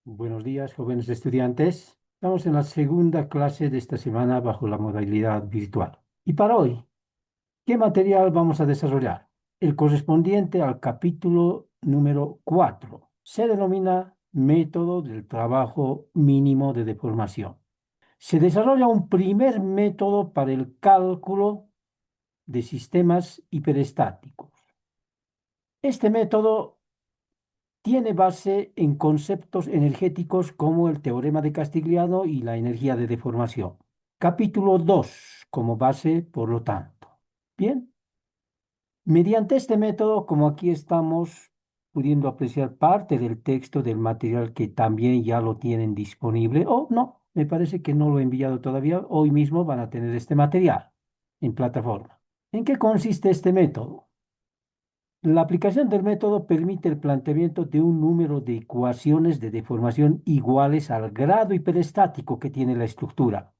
Buenos días, jóvenes estudiantes. Estamos en la segunda clase de esta semana bajo la modalidad virtual. Y para hoy, ¿qué material vamos a desarrollar? El correspondiente al capítulo número 4. Se denomina método del trabajo mínimo de deformación. Se desarrolla un primer método para el cálculo de sistemas hiperestáticos. Este método tiene base en conceptos energéticos como el teorema de Castigliano y la energía de deformación. Capítulo 2 como base, por lo tanto. Bien, mediante este método, como aquí estamos pudiendo apreciar parte del texto del material que también ya lo tienen disponible, o no, me parece que no lo he enviado todavía, hoy mismo van a tener este material en plataforma. ¿En qué consiste este método? La aplicación del método permite el planteamiento de un número de ecuaciones de deformación iguales al grado hiperestático que tiene la estructura.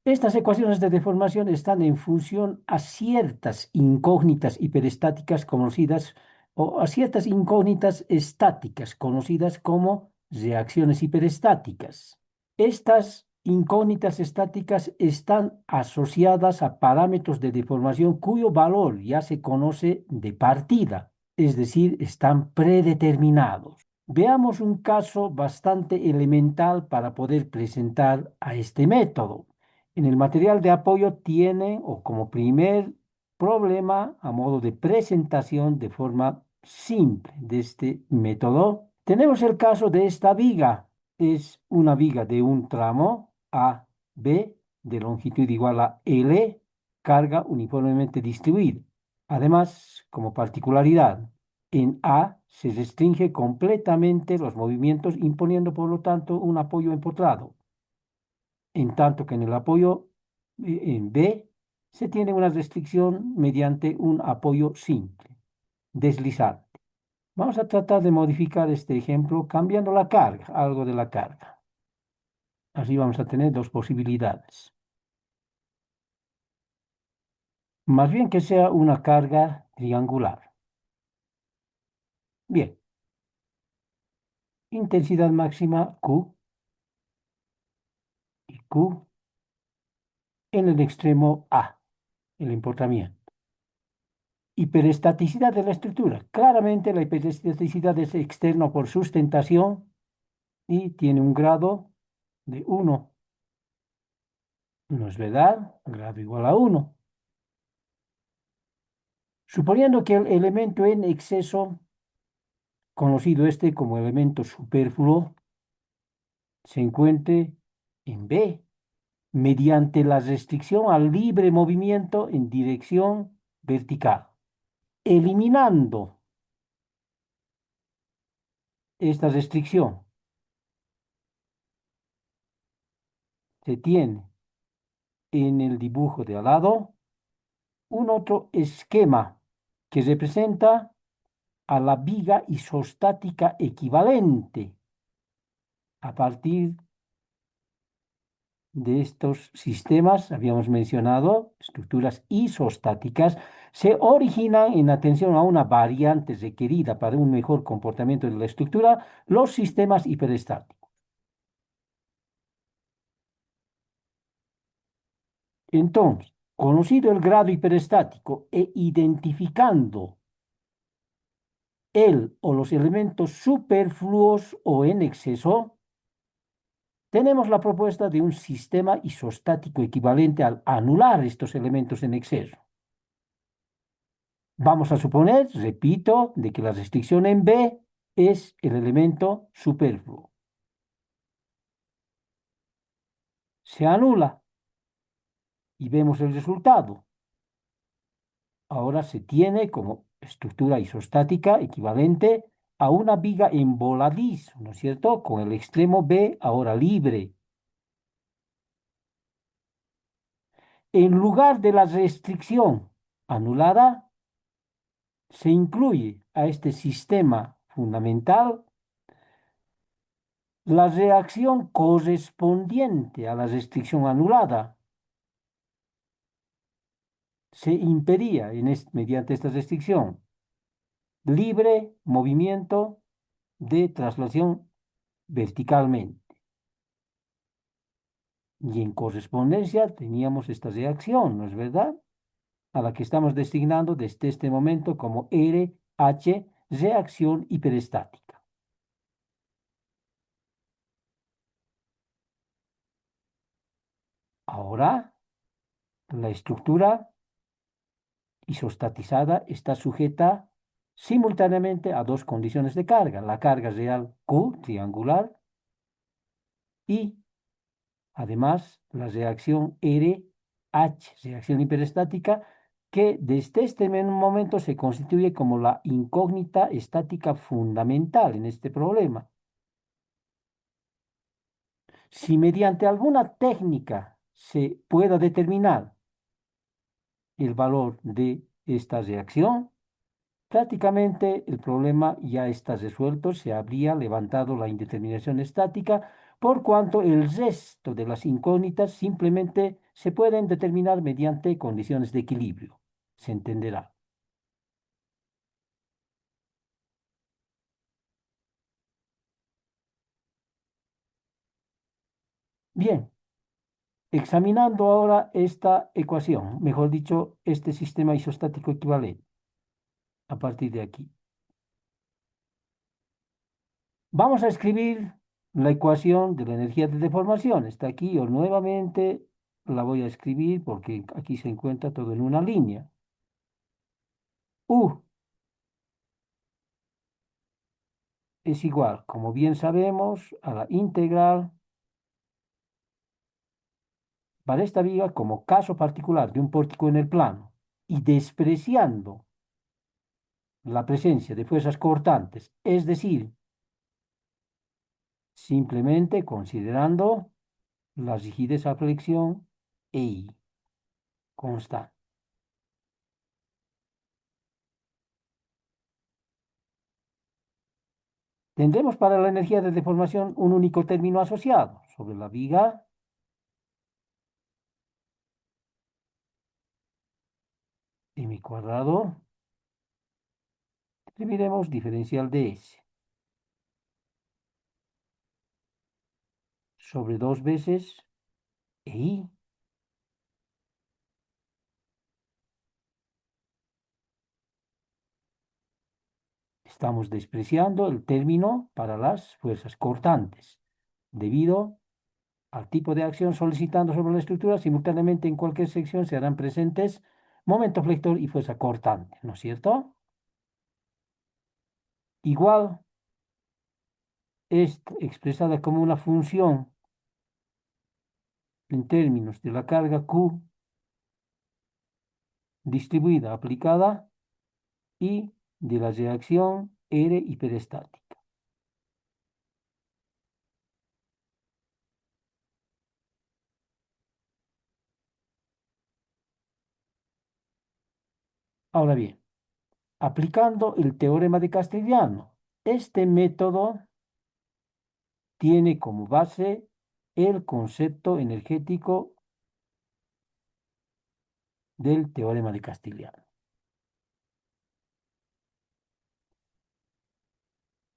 Estas ecuaciones de deformación están en función a ciertas incógnitas hiperestáticas conocidas o a ciertas incógnitas estáticas conocidas como reacciones hiperestáticas. Estas incógnitas estáticas están asociadas a parámetros de deformación cuyo valor ya se conoce de partida, es decir, están predeterminados. Veamos un caso bastante elemental para poder presentar a este método. En el material de apoyo tiene o como primer problema a modo de presentación de forma simple de este método, tenemos el caso de esta viga. Es una viga de un tramo A, B, de longitud igual a L, carga uniformemente distribuida. Además, como particularidad, en A se restringe completamente los movimientos, imponiendo por lo tanto un apoyo empotrado, en tanto que en el apoyo en B se tiene una restricción mediante un apoyo simple, deslizante. Vamos a tratar de modificar este ejemplo cambiando la carga, algo de la carga. Así vamos a tener dos posibilidades. Más bien que sea una carga triangular. Bien, intensidad máxima Q y Q en el extremo A, el emportamiento. Hiperestaticidad de la estructura. Claramente la hiperestaticidad es externa por sustentación y tiene un grado de 1. ¿No es verdad? Grado igual a 1. Suponiendo que el elemento en exceso, conocido este como elemento superfluo, se encuentre en B, mediante la restricción al libre movimiento en dirección vertical. Eliminando esta restricción, se tiene en el dibujo de al lado un otro esquema que representa a la viga isostática equivalente a partir de estos sistemas, habíamos mencionado, estructuras isostáticas, se originan en atención a una variante requerida para un mejor comportamiento de la estructura, los sistemas hiperestáticos. Entonces, conocido el grado hiperestático e identificando el o los elementos superfluos o en exceso, tenemos la propuesta de un sistema isostático equivalente al anular estos elementos en exceso. Vamos a suponer, repito, de que la restricción en B es el elemento superfluo. Se anula y vemos el resultado. Ahora se tiene como estructura isostática equivalente a una viga en voladizo, ¿no es cierto? Con el extremo B ahora libre. En lugar de la restricción anulada, se incluye a este sistema fundamental la reacción correspondiente a la restricción anulada. Se impedía mediante esta restricción libre movimiento de traslación verticalmente. Y en correspondencia teníamos esta reacción, ¿no es verdad? A la que estamos designando desde este momento como RH, reacción hiperestática. Ahora, la estructura isostatizada está sujeta simultáneamente a dos condiciones de carga, la carga real Q triangular y además la reacción RH, reacción hiperestática, que desde este momento se constituye como la incógnita estática fundamental en este problema. Si mediante alguna técnica se pueda determinar el valor de esta reacción, prácticamente el problema ya está resuelto, se habría levantado la indeterminación estática, por cuanto el resto de las incógnitas simplemente se pueden determinar mediante condiciones de equilibrio. Se entenderá. Bien, examinando ahora esta ecuación, mejor dicho, este sistema isostático equivalente, a partir de aquí. Vamos a escribir la ecuación de la energía de deformación. Está aquí, yo nuevamente la voy a escribir porque aquí se encuentra todo en una línea. U es igual, como bien sabemos, a la integral para esta viga como caso particular de un pórtico en el plano y despreciando la presencia de fuerzas cortantes, es decir, simplemente considerando la rigidez a flexión EI constante. Tendremos para la energía de deformación un único término asociado sobre la viga m cuadrado, escribiremos diferencial de S sobre 2 veces EI. Estamos despreciando el término para las fuerzas cortantes, debido al tipo de acción solicitando sobre la estructura, simultáneamente en cualquier sección se harán presentes momento flector y fuerza cortante, ¿no es cierto? Igual es expresada como una función en términos de la carga Q distribuida aplicada y de la reacción R hiperestática. Ahora bien, aplicando el teorema de Castigliano, este método tiene como base el concepto energético del teorema de Castigliano.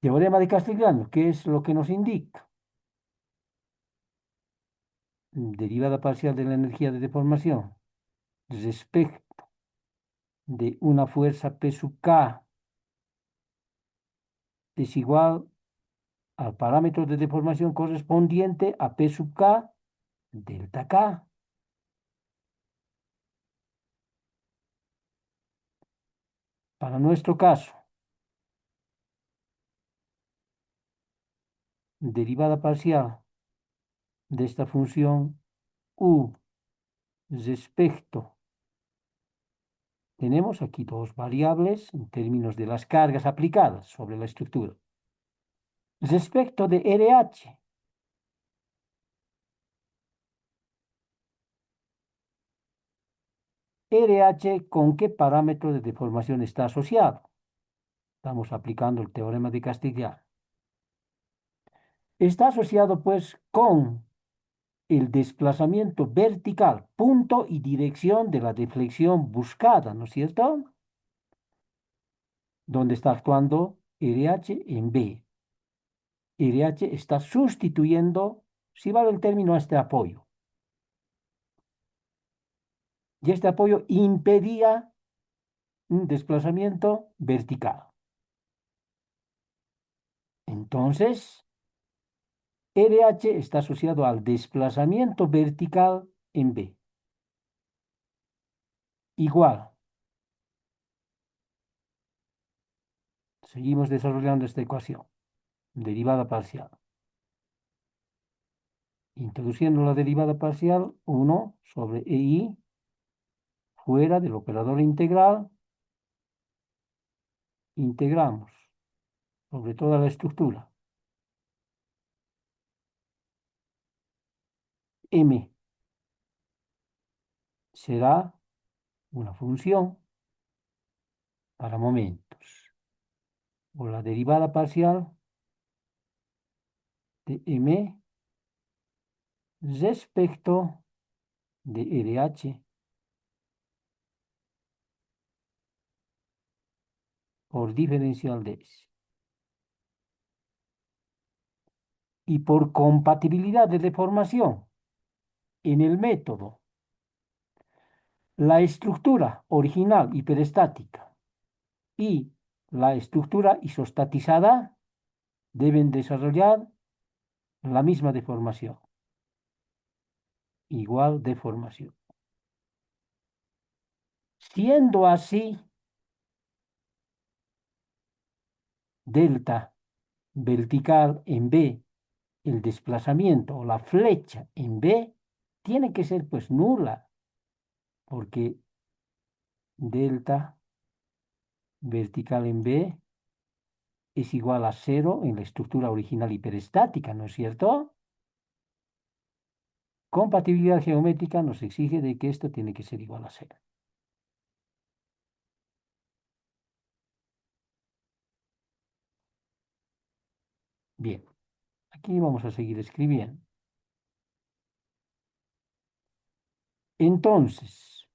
Teorema de Castigliano, ¿qué es lo que nos indica? Derivada parcial de la energía de deformación respecto de una fuerza P sub K es igual al parámetro de deformación correspondiente a P sub K delta K. Para nuestro caso, derivada parcial de esta función U respecto, tenemos aquí dos variables en términos de las cargas aplicadas sobre la estructura. Respecto de RH, RH, ¿con qué parámetro de deformación está asociado? Estamos aplicando el teorema de Castigliano. Está asociado, pues, con el desplazamiento vertical, punto y dirección de la deflexión buscada, ¿no es cierto? Donde está actuando RH en B. RH está sustituyendo, si vale el término, a este apoyo. Y este apoyo impedía un desplazamiento vertical. Entonces, RH está asociado al desplazamiento vertical en B. Igual. Seguimos desarrollando esta ecuación. Derivada parcial. Introduciendo la derivada parcial, 1 sobre EI fuera del operador integral, integramos sobre toda la estructura. M será una función para momentos, o la derivada parcial de M respecto de RH por diferencial de S. Y por compatibilidad de deformación en el método, la estructura original hiperestática y la estructura isostatizada deben desarrollar la misma deformación, igual deformación. Siendo así, delta vertical en B, el desplazamiento o la flecha en B, tiene que ser pues nula, porque delta vertical en B es igual a 0 en la estructura original hiperestática, ¿no es cierto? Compatibilidad geométrica nos exige de que esto tiene que ser igual a 0. Bien, aquí vamos a seguir escribiendo. Entonces,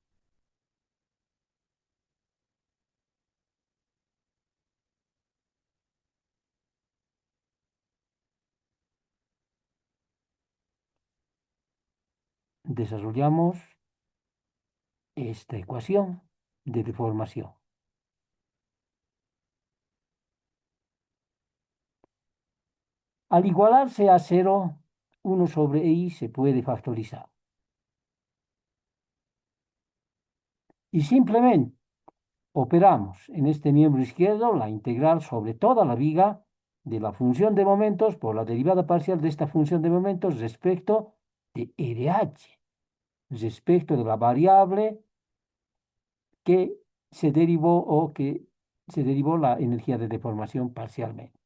desarrollamos esta ecuación de deformación. Al igualarse a 0, 1 sobre I se puede factorizar. Y simplemente operamos en este miembro izquierdo la integral sobre toda la viga de la función de momentos por la derivada parcial de esta función de momentos respecto de RH, respecto de la variable que se derivó o que se derivó la energía de deformación parcialmente.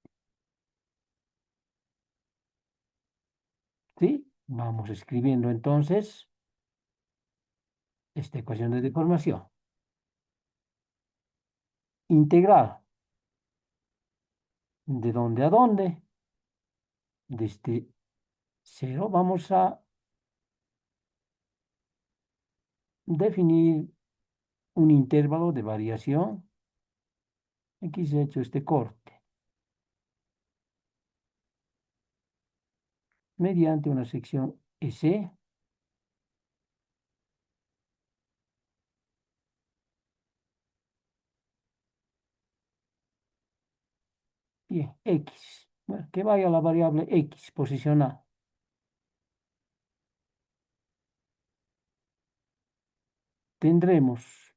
¿Sí? Vamos escribiendo entonces esta ecuación de deformación. Integral. ¿De dónde a dónde? Desde 0 vamos a definir un intervalo de variación. Aquí se ha hecho este corte. Mediante una sección S. Bien, X. Bueno, que vaya la variable X posicionada. Tendremos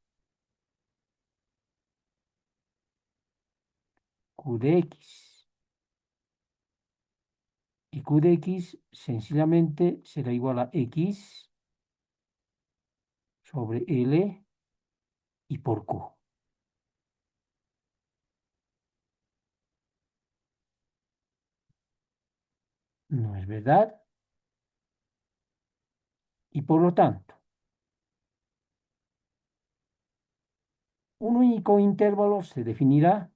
Q de X. Y Q de X sencillamente será igual a X sobre L y por Q. ¿No es verdad? Y por lo tanto, un único intervalo se definirá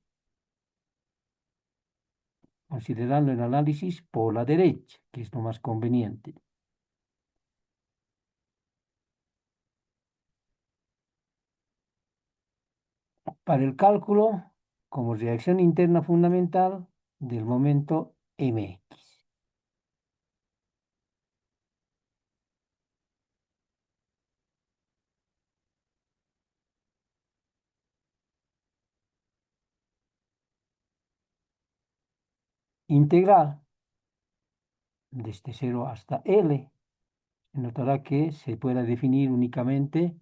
considerando el análisis por la derecha, que es lo más conveniente. Para el cálculo, como reacción interna fundamental del momento mx. Integral desde 0 hasta L. Se notará que se puede definir únicamente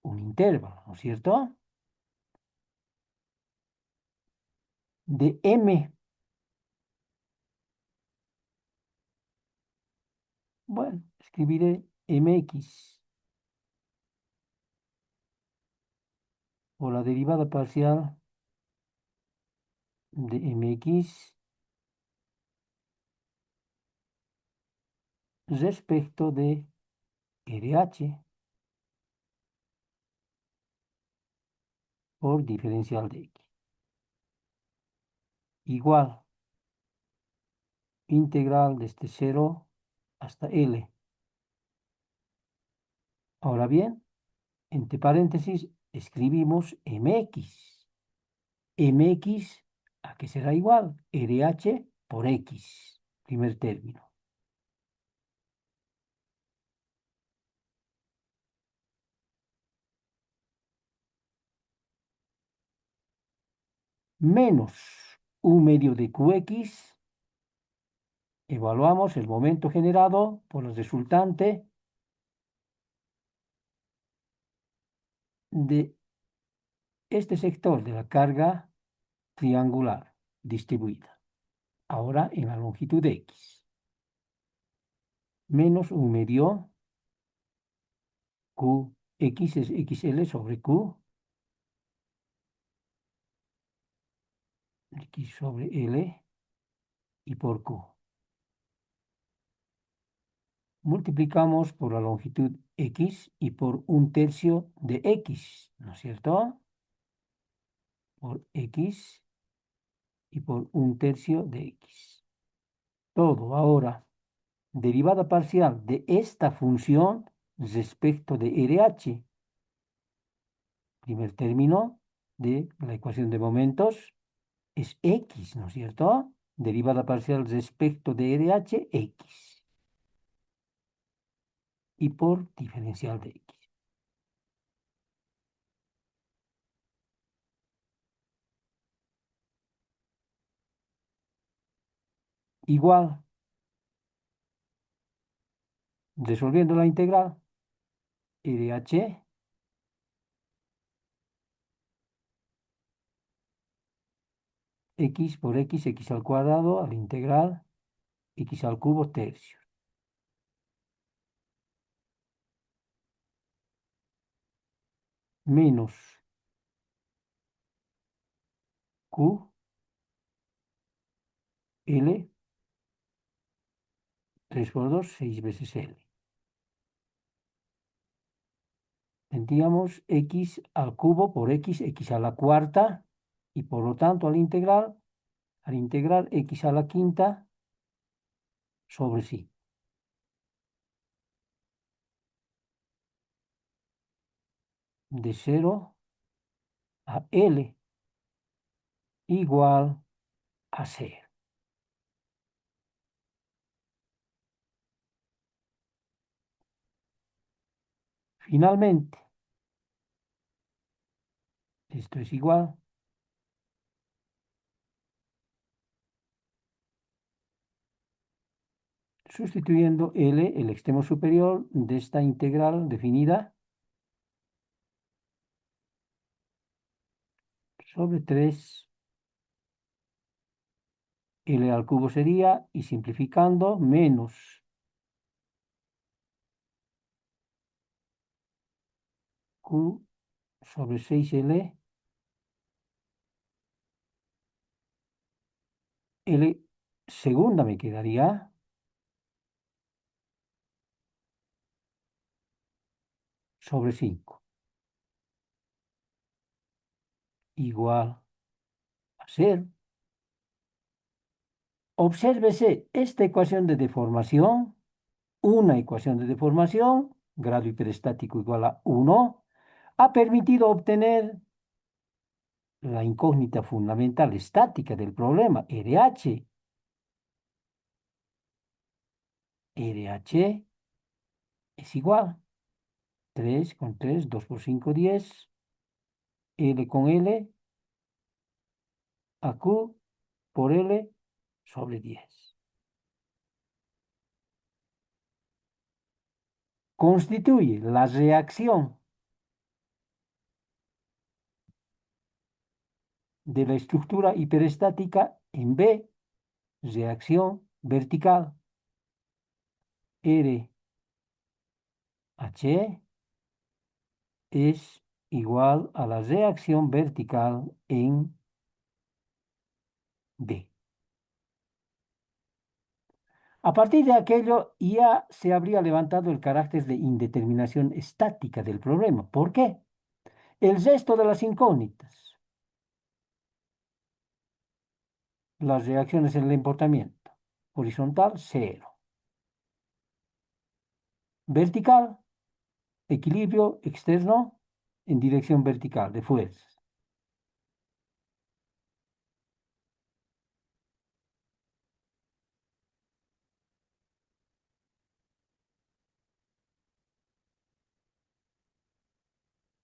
un intervalo, ¿no es cierto? De m. Bueno, escribiré mx o la derivada parcial de mx respecto de RH por diferencial de x. Igual integral desde 0 hasta L. Ahora bien, entre paréntesis escribimos mx. Mx, ¿a qué será igual? RH por x, primer término. Menos u medio de qx. Evaluamos el momento generado por el resultante de este sector de la carga triangular distribuida. Ahora en la longitud de x. Menos un medio q, x es xl sobre q, x sobre l y por q. Multiplicamos por la longitud x y por un tercio de x, ¿no es cierto? Por x y por un tercio de x. Todo ahora. Derivada parcial de esta función respecto de RH. Primer término de la ecuación de momentos es x, ¿no es cierto? Derivada parcial respecto de RH, x. Y por diferencial de x. Igual, resolviendo la integral, RH x por x al cuadrado al integral x al cubo tercio. Menos q l 3 por 2, 6 veces l. Tendríamos x al cubo por x a la cuarta, y por lo tanto al integrar x a la quinta sobre sí. De 0 a L igual a 0. Finalmente, esto es igual sustituyendo L, el extremo superior de esta integral definida, sobre 3. L al cubo sería, y simplificando, menos Q sobre 6L, L segunda me quedaría, sobre 5, igual a 0. Obsérvese esta ecuación de deformación, una ecuación de deformación, grado hiperestático igual a 1, ha permitido obtener la incógnita fundamental estática del problema, RH, RH es igual 3 con 3, 2 por 5, 10. L con L a Q por L sobre 10. Constituye la reacción de la estructura hiperestática en B, reacción vertical, RH es igual a la reacción vertical en D. A partir de aquello ya se habría levantado el carácter de indeterminación estática del problema. ¿Por qué? El resto de las incógnitas, las reacciones en el emportamiento. Horizontal, cero. Vertical, equilibrio externo en dirección vertical de fuerzas.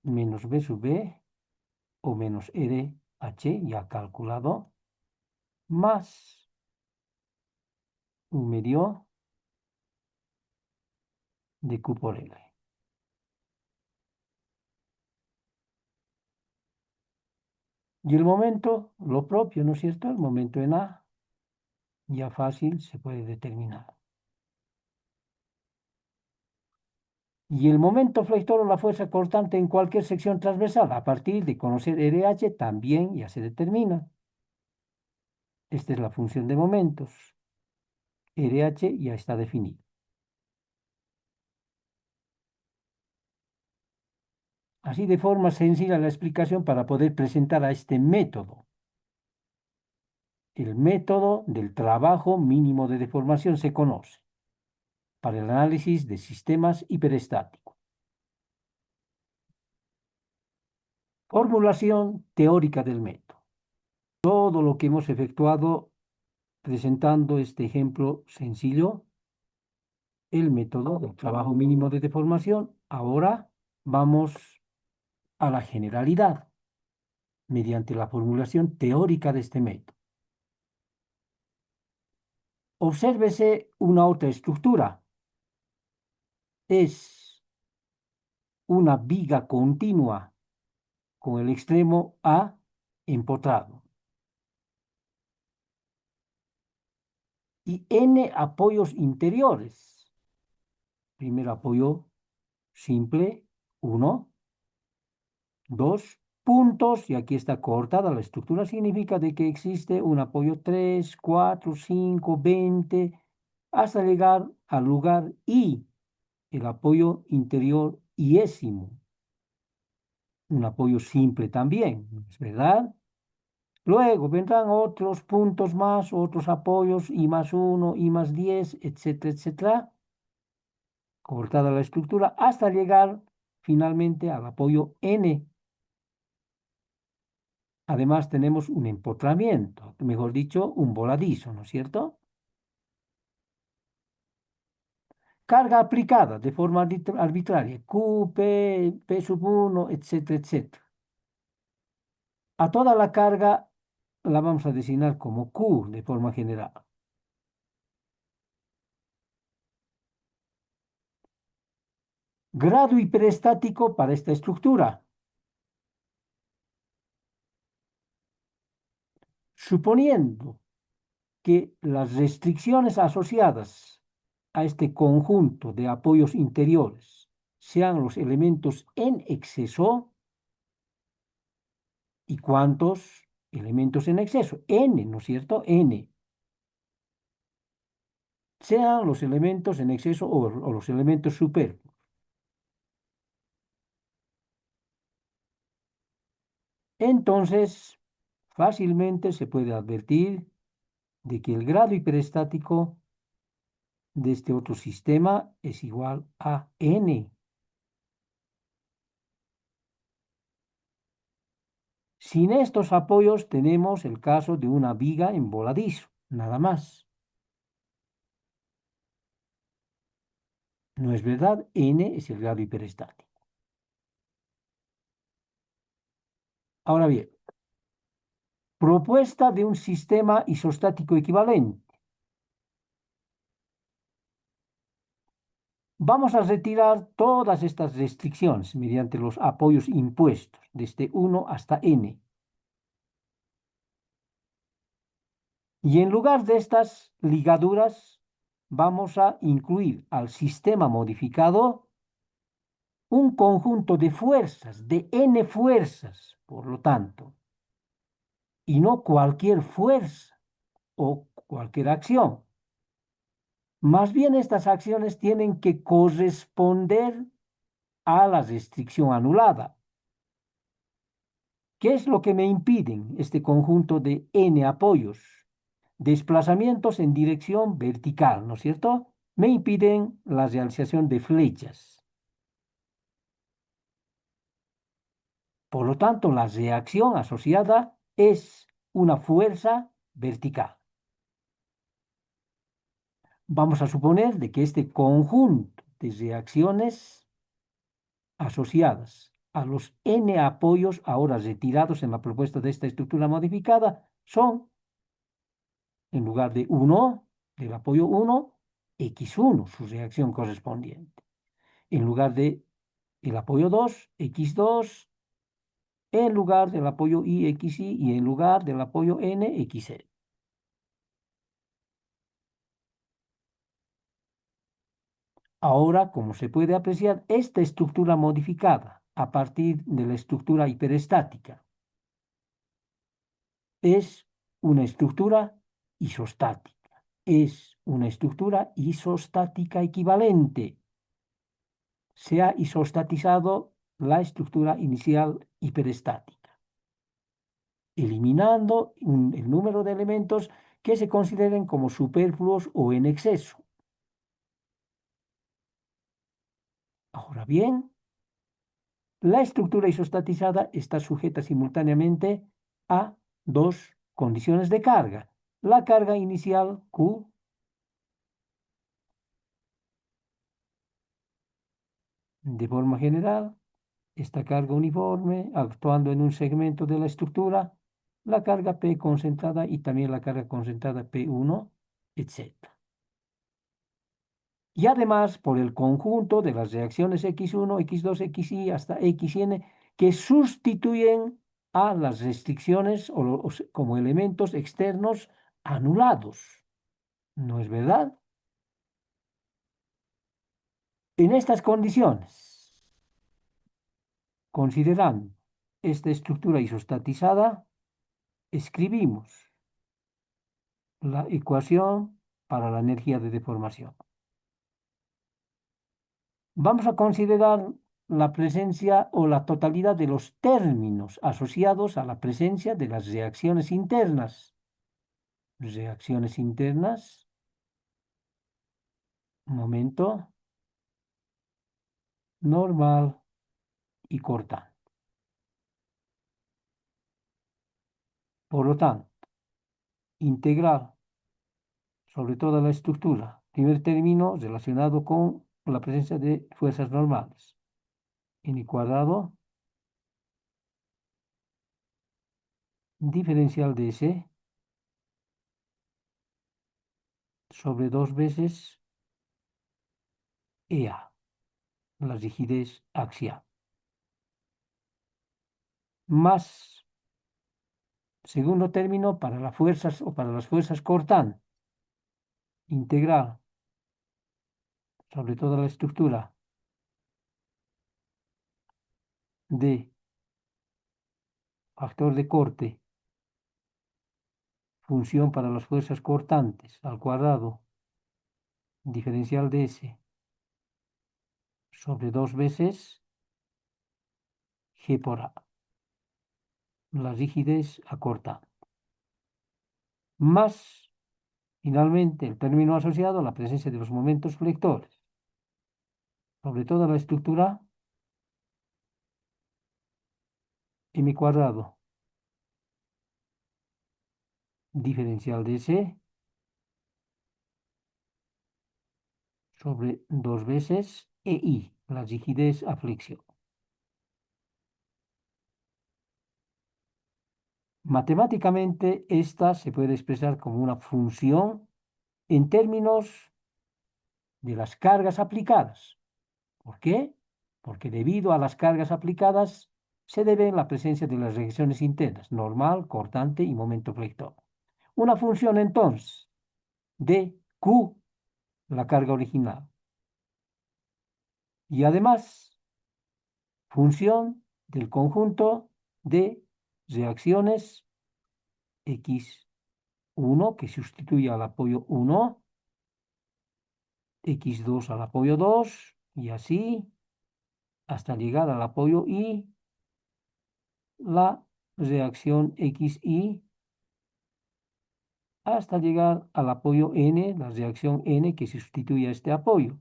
Menos B sub B o menos RH ya calculado, más un medio de Q por L. Y el momento, lo propio, ¿no es cierto? El momento en A, ya fácil se puede determinar. Y el momento flector o la fuerza cortante en cualquier sección transversal, a partir de conocer RH, también ya se determina. Esta es la función de momentos. RH ya está definido. Así de forma sencilla la explicación para poder presentar a este método. El método del trabajo mínimo de deformación se conoce para el análisis de sistemas hiperestáticos. Formulación teórica del método. Todo lo que hemos efectuado presentando este ejemplo sencillo, el método del trabajo mínimo de deformación. Ahora vamos a la generalidad mediante la formulación teórica de este método. Obsérvese una otra estructura. Es una viga continua con el extremo A empotrado y N apoyos interiores. Primer apoyo simple, 1, 2 puntos, y aquí está cortada la estructura, significa de que existe un apoyo 3, 4, 5, 20, hasta llegar al lugar I, el apoyo interior iésimo. Un apoyo simple también, ¿es verdad? Luego vendrán otros puntos más, otros apoyos, I más 1, I más 10, etcétera, etcétera. Cortada la estructura hasta llegar finalmente al apoyo N. Además tenemos un empotramiento, mejor dicho, un voladizo, ¿no es cierto? Carga aplicada de forma arbitraria, Q, P sub 1, etcétera, etcétera. A toda la carga la vamos a designar como Q de forma general. Grado hiperestático para esta estructura. Suponiendo que las restricciones asociadas a este conjunto de apoyos interiores sean los elementos en exceso, ¿y cuántos elementos en exceso? N, ¿no es cierto? N. Sean los elementos en exceso o los elementos superfluos. Entonces, fácilmente se puede advertir de que el grado hiperestático de este otro sistema es igual a N. Sin estos apoyos tenemos el caso de una viga en voladizo, nada más. No es verdad, n es el grado hiperestático. Ahora bien, propuesta de un sistema isostático equivalente. Vamos a retirar todas estas restricciones mediante los apoyos impuestos, desde 1 hasta n. Y en lugar de estas ligaduras, vamos a incluir al sistema modificado un conjunto de fuerzas, de n fuerzas, por lo tanto, y no cualquier fuerza o cualquier acción. Más bien estas acciones tienen que corresponder a la restricción anulada. ¿Qué es lo que me impiden este conjunto de n apoyos? Desplazamientos en dirección vertical, ¿no es cierto? Me impiden la realización de flechas. Por lo tanto, la reacción asociada es una fuerza vertical. Vamos a suponer de que este conjunto de reacciones asociadas a los n apoyos ahora retirados en la propuesta de esta estructura modificada son, en lugar de 1, del apoyo 1, x1, su reacción correspondiente. En lugar de el apoyo 2, x2, en lugar del apoyo i, xi, y en lugar del apoyo n, xe. Ahora, como se puede apreciar, esta estructura modificada a partir de la estructura hiperestática es una estructura isostática. Es una estructura isostática equivalente. Se ha isostatizado la estructura inicial hiperestática, eliminando el número de elementos que se consideren como superfluos o en exceso. Ahora bien, la estructura isostatizada está sujeta simultáneamente a dos condiciones de carga. La carga inicial Q, de forma general, esta carga uniforme actuando en un segmento de la estructura, la carga P concentrada y también la carga concentrada P1, etc. Y además por el conjunto de las reacciones X1, X2, XY hasta XN que sustituyen a las restricciones como elementos externos anulados. ¿No es verdad? En estas condiciones, considerando esta estructura isostatizada, escribimos la ecuación para la energía de deformación. Vamos a considerar la presencia o la totalidad de los términos asociados a la presencia de las reacciones internas. Reacciones internas, un momento, normal y cortante. Por lo tanto, integral sobre toda la estructura. Primer término relacionado con la presencia de fuerzas normales. N cuadrado, diferencial de S sobre 2 veces EA, la rigidez axial. Más segundo término para las fuerzas o para las fuerzas cortantes. Integral sobre toda la estructura de factor de corte, función para las fuerzas cortantes al cuadrado, diferencial de S sobre 2 veces G por A, la rigidez acortada. Más, finalmente, el término asociado a la presencia de los momentos flectores sobre toda la estructura M cuadrado, diferencial de S sobre 2 veces EI, la rigidez a flexión. Matemáticamente, esta se puede expresar como una función en términos de las cargas aplicadas. ¿Por qué? Porque debido a las cargas aplicadas se debe la presencia de las reacciones internas, normal, cortante y momento flector. Una función entonces de Q, la carga original. Y además, función del conjunto de reacciones X1 que sustituye al apoyo 1, X2 al apoyo 2 y así hasta llegar al apoyo I, la reacción XI hasta llegar al apoyo N, la reacción N que sustituye a este apoyo.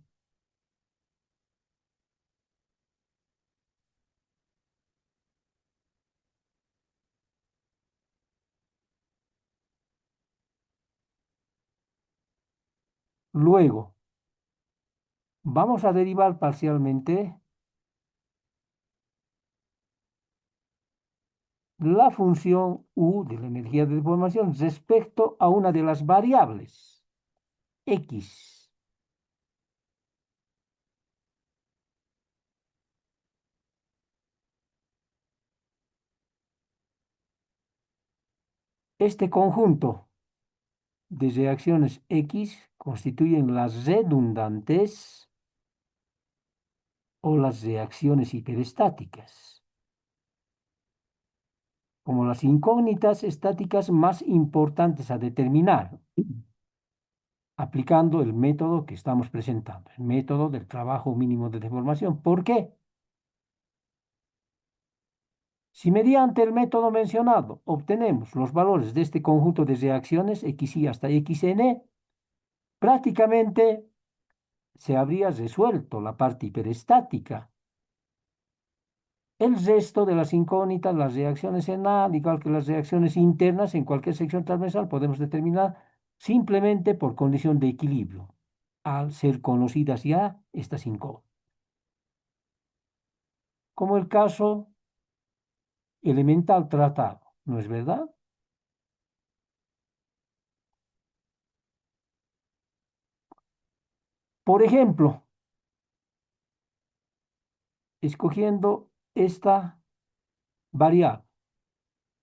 Luego, vamos a derivar parcialmente la función U de la energía de deformación respecto a una de las variables X. Este conjunto de reacciones X constituyen las redundantes o las reacciones hiperestáticas, como las incógnitas estáticas más importantes a determinar, aplicando el método que estamos presentando, el método del trabajo mínimo de deformación. ¿Por qué? Si mediante el método mencionado obtenemos los valores de este conjunto de reacciones xy hasta xn, prácticamente se habría resuelto la parte hiperestática. El resto de las incógnitas, las reacciones en A, al igual que las reacciones internas en cualquier sección transversal, podemos determinar simplemente por condición de equilibrio, al ser conocidas ya estas incógnitas. Como el caso elemental tratado, ¿no es verdad? Por ejemplo, escogiendo esta variable,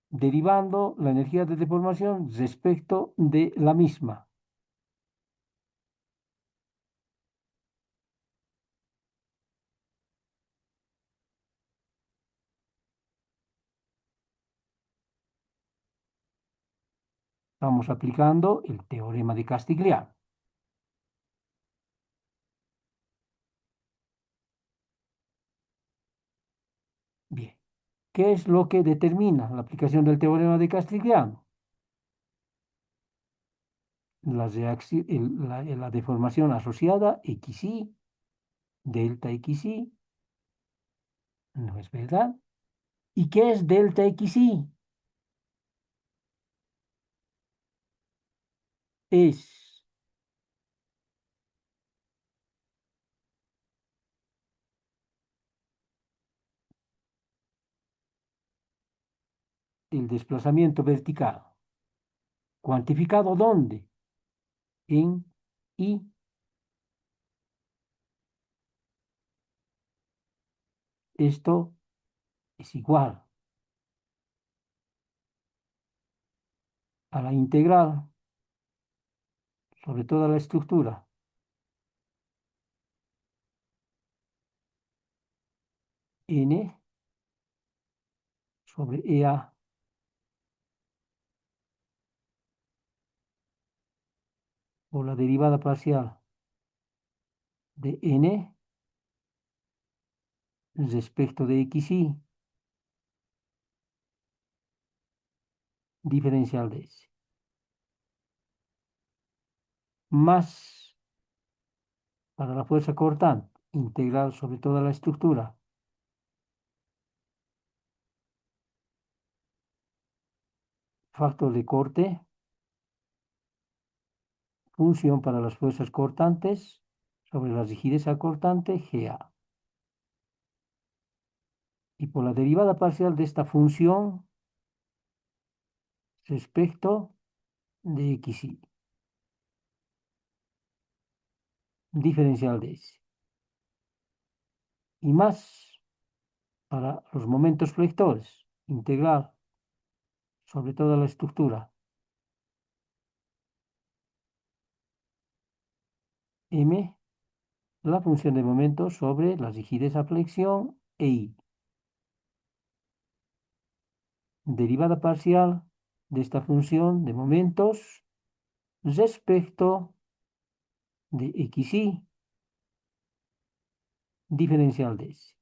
derivando la energía de deformación respecto de la misma. Estamos aplicando el teorema de Castigliano. Bien, ¿qué es lo que determina la aplicación del teorema de Castigliano? La deformación asociada XY, delta XY, ¿no es verdad? ¿Y qué es delta XY? Es el desplazamiento vertical. ¿Cuantificado dónde? En I. Esto es igual a la integral sobre toda la estructura N sobre EA o la derivada parcial de N respecto de XY diferencial de S. Más para la fuerza cortante, integral sobre toda la estructura, factor de corte, función para las fuerzas cortantes sobre la rigidez acortante GA. Y por la derivada parcial de esta función respecto de xy, diferencial de S. Y más para los momentos flectores, integral sobre toda la estructura M, la función de momento sobre la rigidez a flexión e I. Derivada parcial de esta función de momentos respecto de xy, diferencial de S.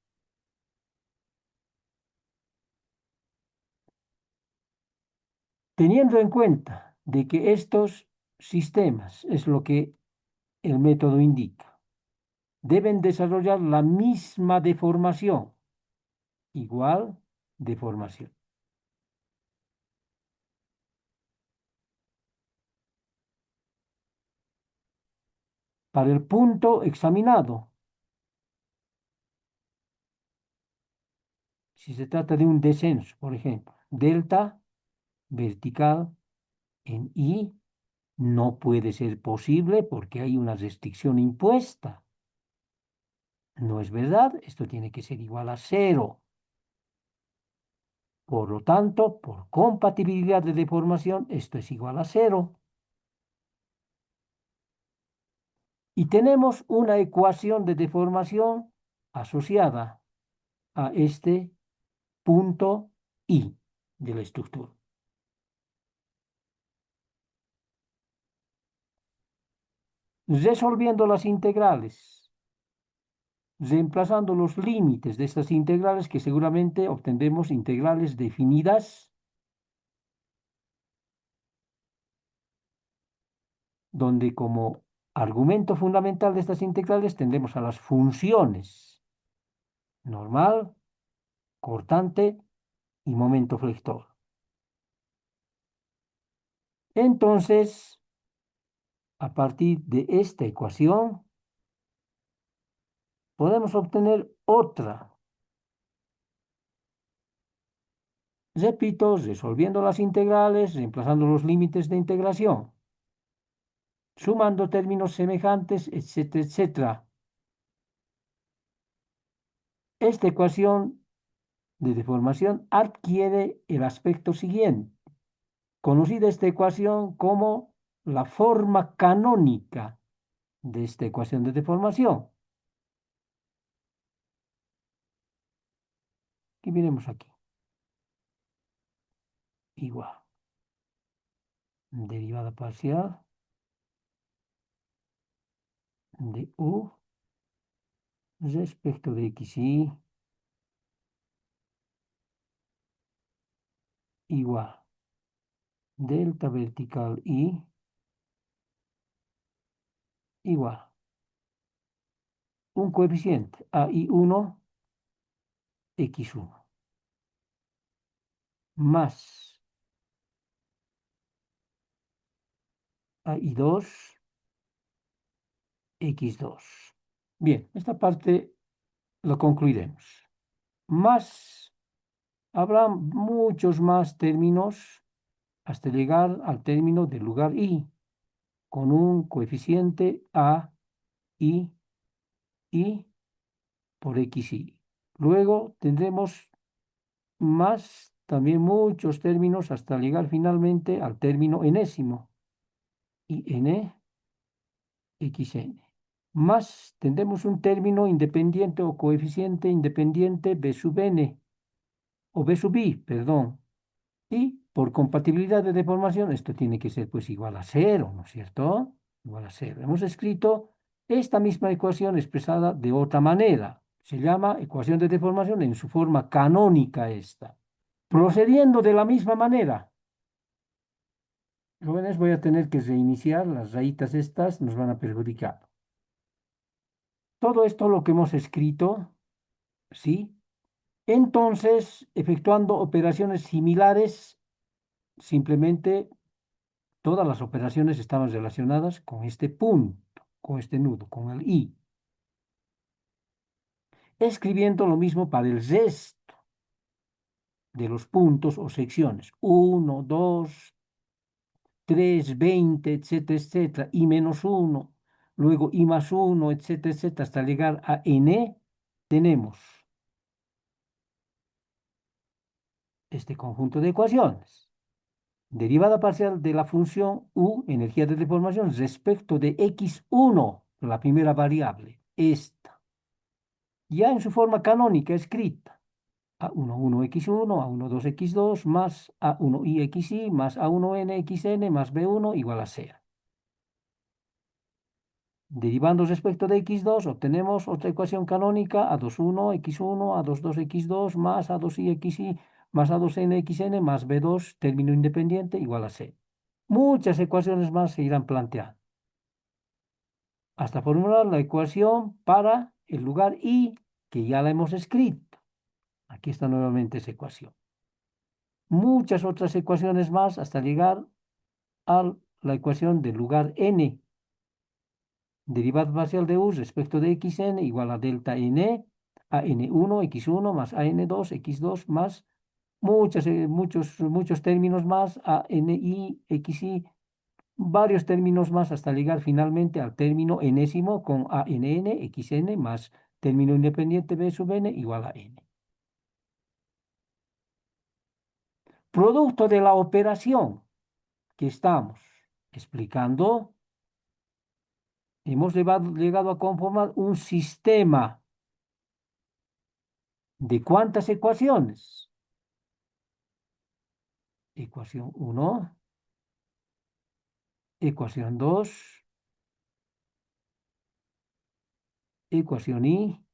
Teniendo en cuenta de que estos sistemas, es lo que el método indica, deben desarrollar la misma deformación, igual deformación. Para el punto examinado, si se trata de un descenso, por ejemplo, delta vertical en I, no puede ser posible porque hay una restricción impuesta. No es verdad, esto tiene que ser igual a 0. Por lo tanto, por compatibilidad de deformación, esto es igual a 0. Y tenemos una ecuación de deformación asociada a este punto I de la estructura. Resolviendo las integrales, reemplazando los límites de estas integrales, que seguramente obtendremos integrales definidas, donde como argumento fundamental de estas integrales tendremos a las funciones normal, cortante y momento flector. Entonces, a partir de esta ecuación, podemos obtener otra. Repito, resolviendo las integrales, reemplazando los límites de integración, sumando términos semejantes, etcétera, etcétera. Esta ecuación de deformación adquiere el aspecto siguiente. Conocida esta ecuación como la forma canónica de esta ecuación de deformación. ¿Qué miremos aquí? Igual. Derivada parcial de U respecto de xy igual delta vertical I igual un coeficiente AI1 x1 más AI2 x2. Bien, esta parte lo concluiremos. Más, habrá muchos más términos hasta llegar al término del lugar I, con un coeficiente I por xy. Luego tendremos más también muchos términos hasta llegar finalmente al término enésimo, IN, xn. Más tendremos un término independiente o coeficiente independiente B sub n, o B sub I, perdón. Y por compatibilidad de deformación, esto tiene que ser pues igual a 0, ¿no es cierto? Igual a 0. Hemos escrito esta misma ecuación expresada de otra manera. Se llama ecuación de deformación en su forma canónica esta. Procediendo de la misma manera, jóvenes, voy a tener que reiniciar, las rayitas estas nos van a perjudicar. Todo esto lo que hemos escrito, ¿sí? Entonces, efectuando operaciones similares, simplemente todas las operaciones estaban relacionadas con este punto, con este nudo, con el I. escribiendo lo mismo para el resto de los puntos o secciones. 1, 2, 3, 20, etcétera, etcétera, y menos 1, luego y más 1, etcétera, etcétera, hasta llegar a n, tenemos este conjunto de ecuaciones. Derivada parcial de la función u, energía de deformación, respecto de x1, la primera variable, esta. Ya en su forma canónica escrita, a11x1, a12x2, más a1ixy, más a1nxn, más b1 igual a 0. Derivando respecto de x2, obtenemos otra ecuación canónica, a21x1, a22x2, más a2ixy, más a2nxn, más b2, término independiente, igual a 0. Muchas ecuaciones más se irán planteando hasta formular la ecuación para el lugar I, que ya la hemos escrito. Aquí está nuevamente esa ecuación. Muchas otras ecuaciones más hasta llegar a la ecuación del lugar N. Derivada parcial de U respecto de xn igual a delta n, a n1, x1 más a n2, x2 más muchos términos más, a ni, xi, varios términos más hasta llegar finalmente al término enésimo con a nn, xn más término independiente b sub n igual a n. Producto de la operación que estamos explicando, hemos llegado a conformar un sistema de cuántas ecuaciones. Ecuación 1, ecuación 2, ecuación I,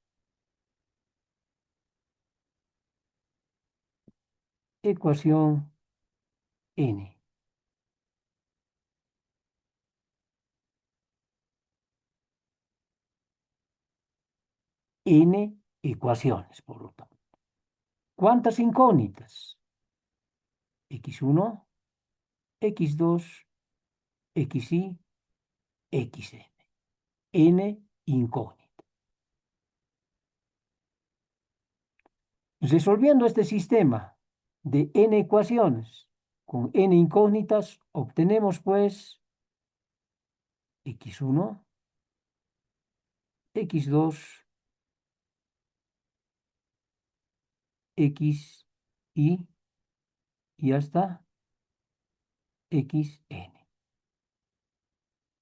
ecuación N. N ecuaciones, por lo tanto. ¿Cuántas incógnitas? X1, X2, XY, XN. N incógnita. Resolviendo este sistema de N ecuaciones con N incógnitas, obtenemos pues X1, X2, XY y hasta XN.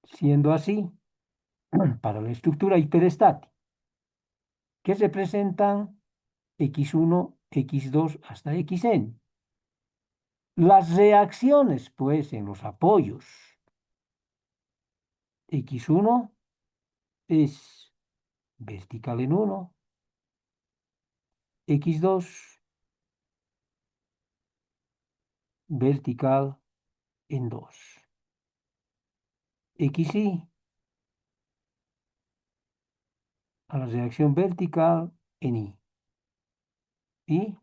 Siendo así, para la estructura hiperestática, que representan X1, X2 hasta Xn. Las reacciones, pues, en los apoyos. X1 es vertical en 1, X2 vertical en 2. XY a la reacción vertical en I. Y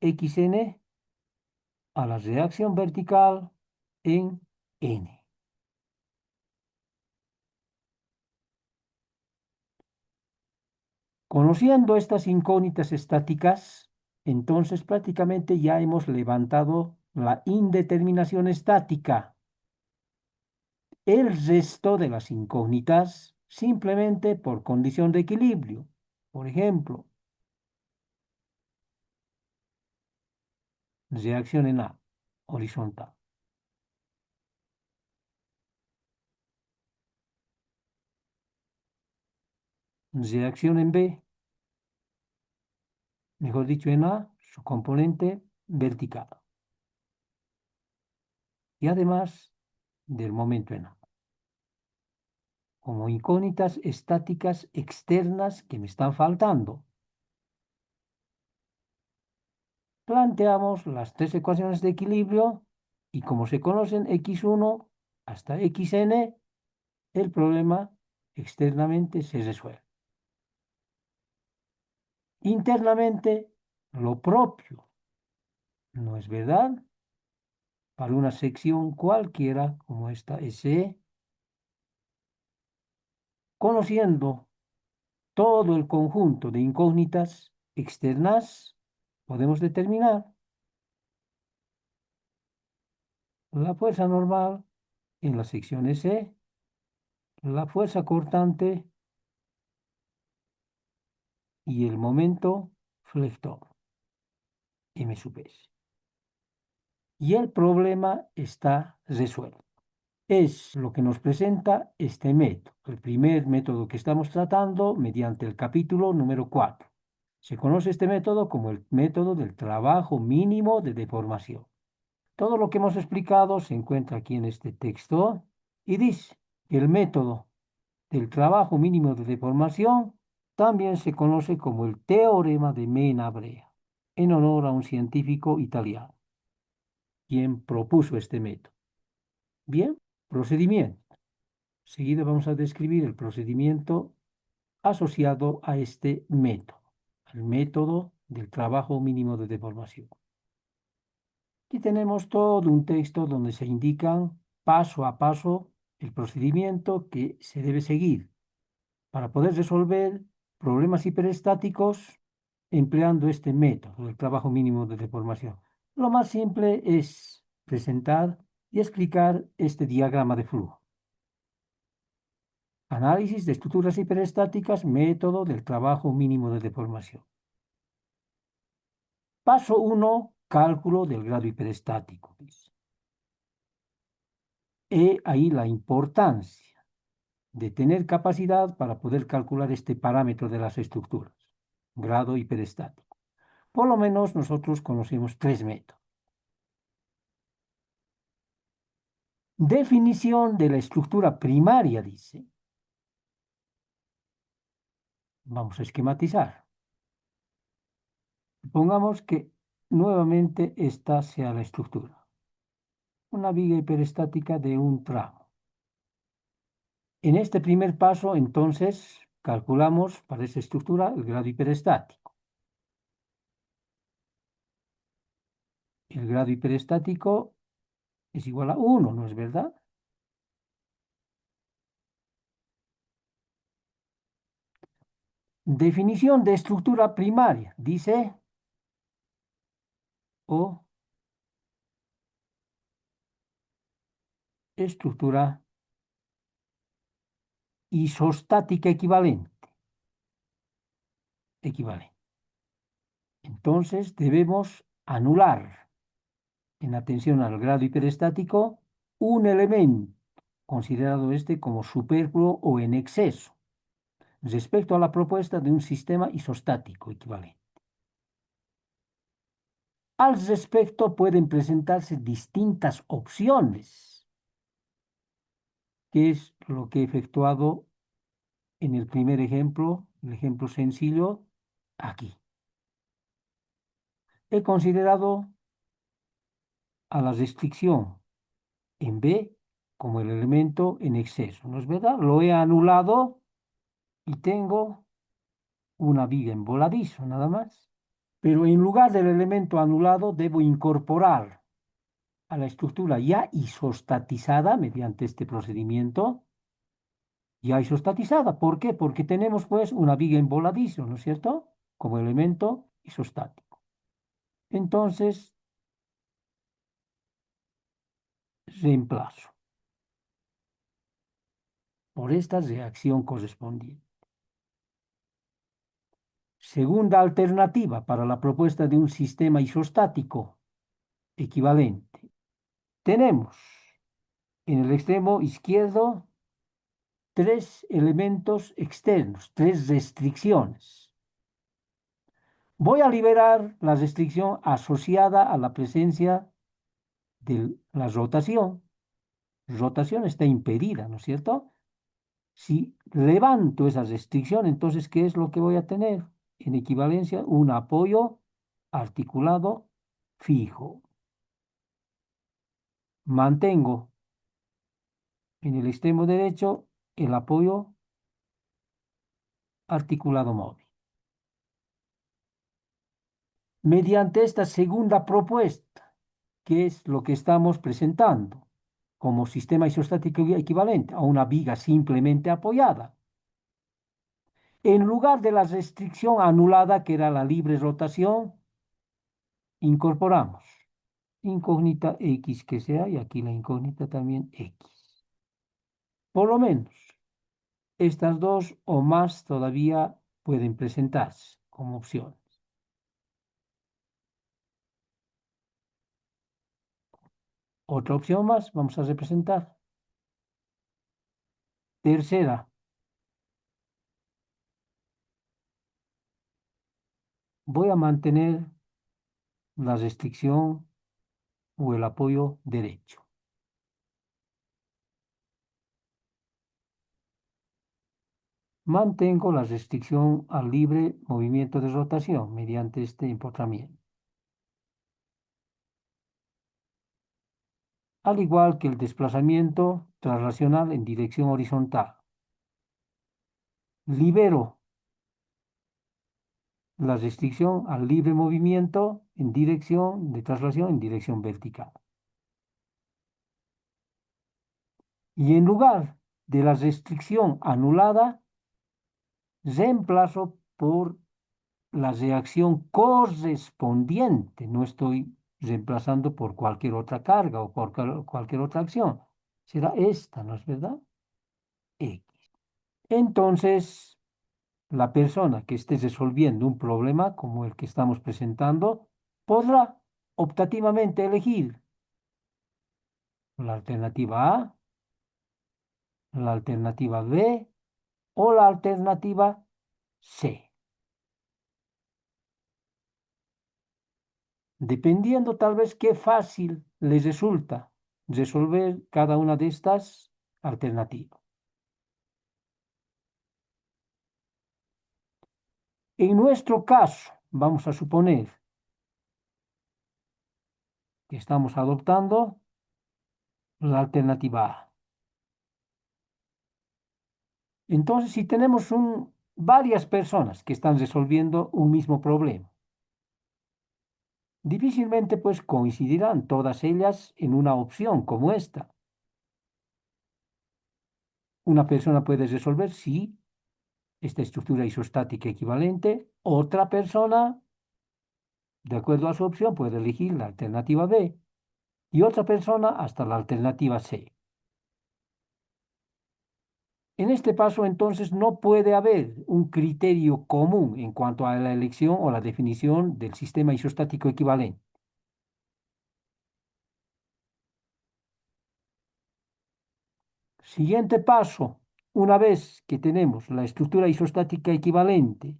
XN a la reacción vertical en N. Conociendo estas incógnitas estáticas, entonces prácticamente ya hemos levantado la indeterminación estática. El resto de las incógnitas simplemente por condición de equilibrio. Por ejemplo, reacción en A, horizontal. Reacción en B, mejor dicho en A, su componente vertical. Y además del momento en A. Como incógnitas estáticas externas que me están faltando. Planteamos las tres ecuaciones de equilibrio y como se conocen x1 hasta xn, el problema externamente se resuelve. Internamente, lo propio, ¿no es verdad? Para una sección cualquiera como esta SE, Conociendo todo el conjunto de incógnitas externas, podemos determinar la fuerza normal en las secciones E, la fuerza cortante y el momento flector, M sub S. Y el problema está resuelto. Es lo que nos presenta este método, el primer método que estamos tratando mediante el capítulo número 4. Se conoce este método como el método del trabajo mínimo de deformación. Todo lo que hemos explicado se encuentra aquí en este texto y dice que el método del trabajo mínimo de deformación también se conoce como el teorema de Mena-Brea, en honor a un científico italiano, quien propuso este método. Bien, procedimiento. Seguido vamos a describir el procedimiento asociado a este método, el método del trabajo mínimo de deformación. Aquí tenemos todo un texto donde se indican paso a paso el procedimiento que se debe seguir para poder resolver problemas hiperestáticos empleando este método del trabajo mínimo de deformación. Lo más simple es presentar y explicar este diagrama de flujo. Análisis de estructuras hiperestáticas, método del trabajo mínimo de deformación. Paso 1, cálculo del grado hiperestático. He ahí la importancia de tener capacidad para poder calcular este parámetro de las estructuras, grado hiperestático. Por lo menos nosotros conocemos tres métodos. Definición de la estructura primaria, dice. Vamos a esquematizar. Pongamos que nuevamente esta sea la estructura. Una viga hiperestática de un tramo. En este primer paso, entonces, calculamos para esa estructura el grado hiperestático. El grado hiperestático es igual a 1, ¿no es verdad? Definición de estructura primaria. Dice o estructura isostática equivalente. Entonces debemos anular, en atención al grado hiperestático, un elemento considerado este como superfluo o en exceso respecto a la propuesta de un sistema isostático equivalente. Al respecto pueden presentarse distintas opciones, que es lo que he efectuado en el primer ejemplo, el ejemplo sencillo, aquí. He considerado a la restricción en B como el elemento en exceso, ¿no es verdad? Lo he anulado y tengo una viga en voladizo, nada más. Pero en lugar del elemento anulado, debo incorporar a la estructura ya isostatizada mediante este procedimiento, ya isostatizada. ¿Por qué? Porque tenemos pues una viga en voladizo, ¿no es cierto? Como elemento isostático. Entonces, reemplazo por esta reacción correspondiente. Segunda alternativa para la propuesta de un sistema isostático equivalente. Tenemos en el extremo izquierdo tres elementos externos, tres restricciones. Voy a liberar la restricción asociada a la presencia de la rotación. Rotación está impedida, ¿no es cierto? Si levanto esa restricción, entonces, ¿qué es lo que voy a tener? En equivalencia, un apoyo articulado fijo. Mantengo en el extremo derecho el apoyo articulado móvil. Mediante esta segunda propuesta, que es lo que estamos presentando como sistema isostático equivalente a una viga simplemente apoyada, En lugar de la restricción anulada, que era la libre rotación, incorporamos incógnita X que sea, y aquí la incógnita también X. Por lo menos, estas dos o más todavía pueden presentarse como opciones. Otra opción más vamos a representar. Tercera, voy a mantener la restricción o el apoyo derecho. Mantengo la restricción al libre movimiento de rotación mediante este empotramiento, al igual que el desplazamiento translacional en dirección horizontal. Libero la restricción al libre movimiento en dirección de traslación en dirección vertical. Y en lugar de la restricción anulada, reemplazo por la reacción correspondiente. No estoy reemplazando por cualquier otra carga o por cualquier otra acción. Será esta, ¿no es verdad? X. Entonces, la persona que esté resolviendo un problema como el que estamos presentando podrá optativamente elegir la alternativa A, la alternativa B o la alternativa C, dependiendo tal vez qué fácil les resulta resolver cada una de estas alternativas. En nuestro caso, vamos a suponer que estamos adoptando la alternativa A. Entonces, si tenemos varias personas que están resolviendo un mismo problema, difícilmente pues coincidirán todas ellas en una opción como esta. Una persona puede resolver sí esta estructura isostática equivalente, otra persona, de acuerdo a su opción, puede elegir la alternativa B y otra persona hasta la alternativa C. En este paso, entonces, no puede haber un criterio común en cuanto a la elección o la definición del sistema isostático equivalente. Siguiente paso, una vez que tenemos la estructura isostática equivalente,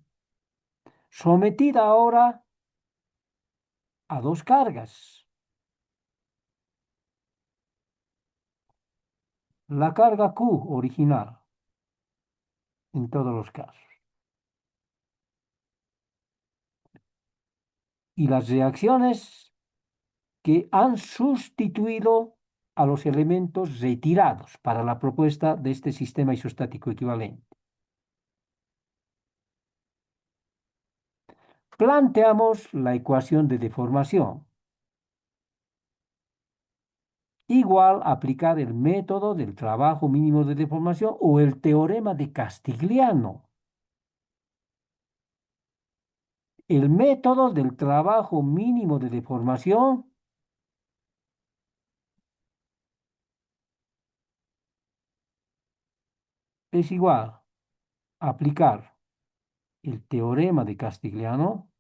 sometida ahora a dos cargas. La carga Q original, en todos los casos, y las reacciones que han sustituido a los elementos retirados para la propuesta de este sistema isostático equivalente. Planteamos la ecuación de deformación, igual aplicar el método del trabajo mínimo de deformación o el teorema de Castigliano. El método del trabajo mínimo de deformación es igual a aplicar el teorema de Castigliano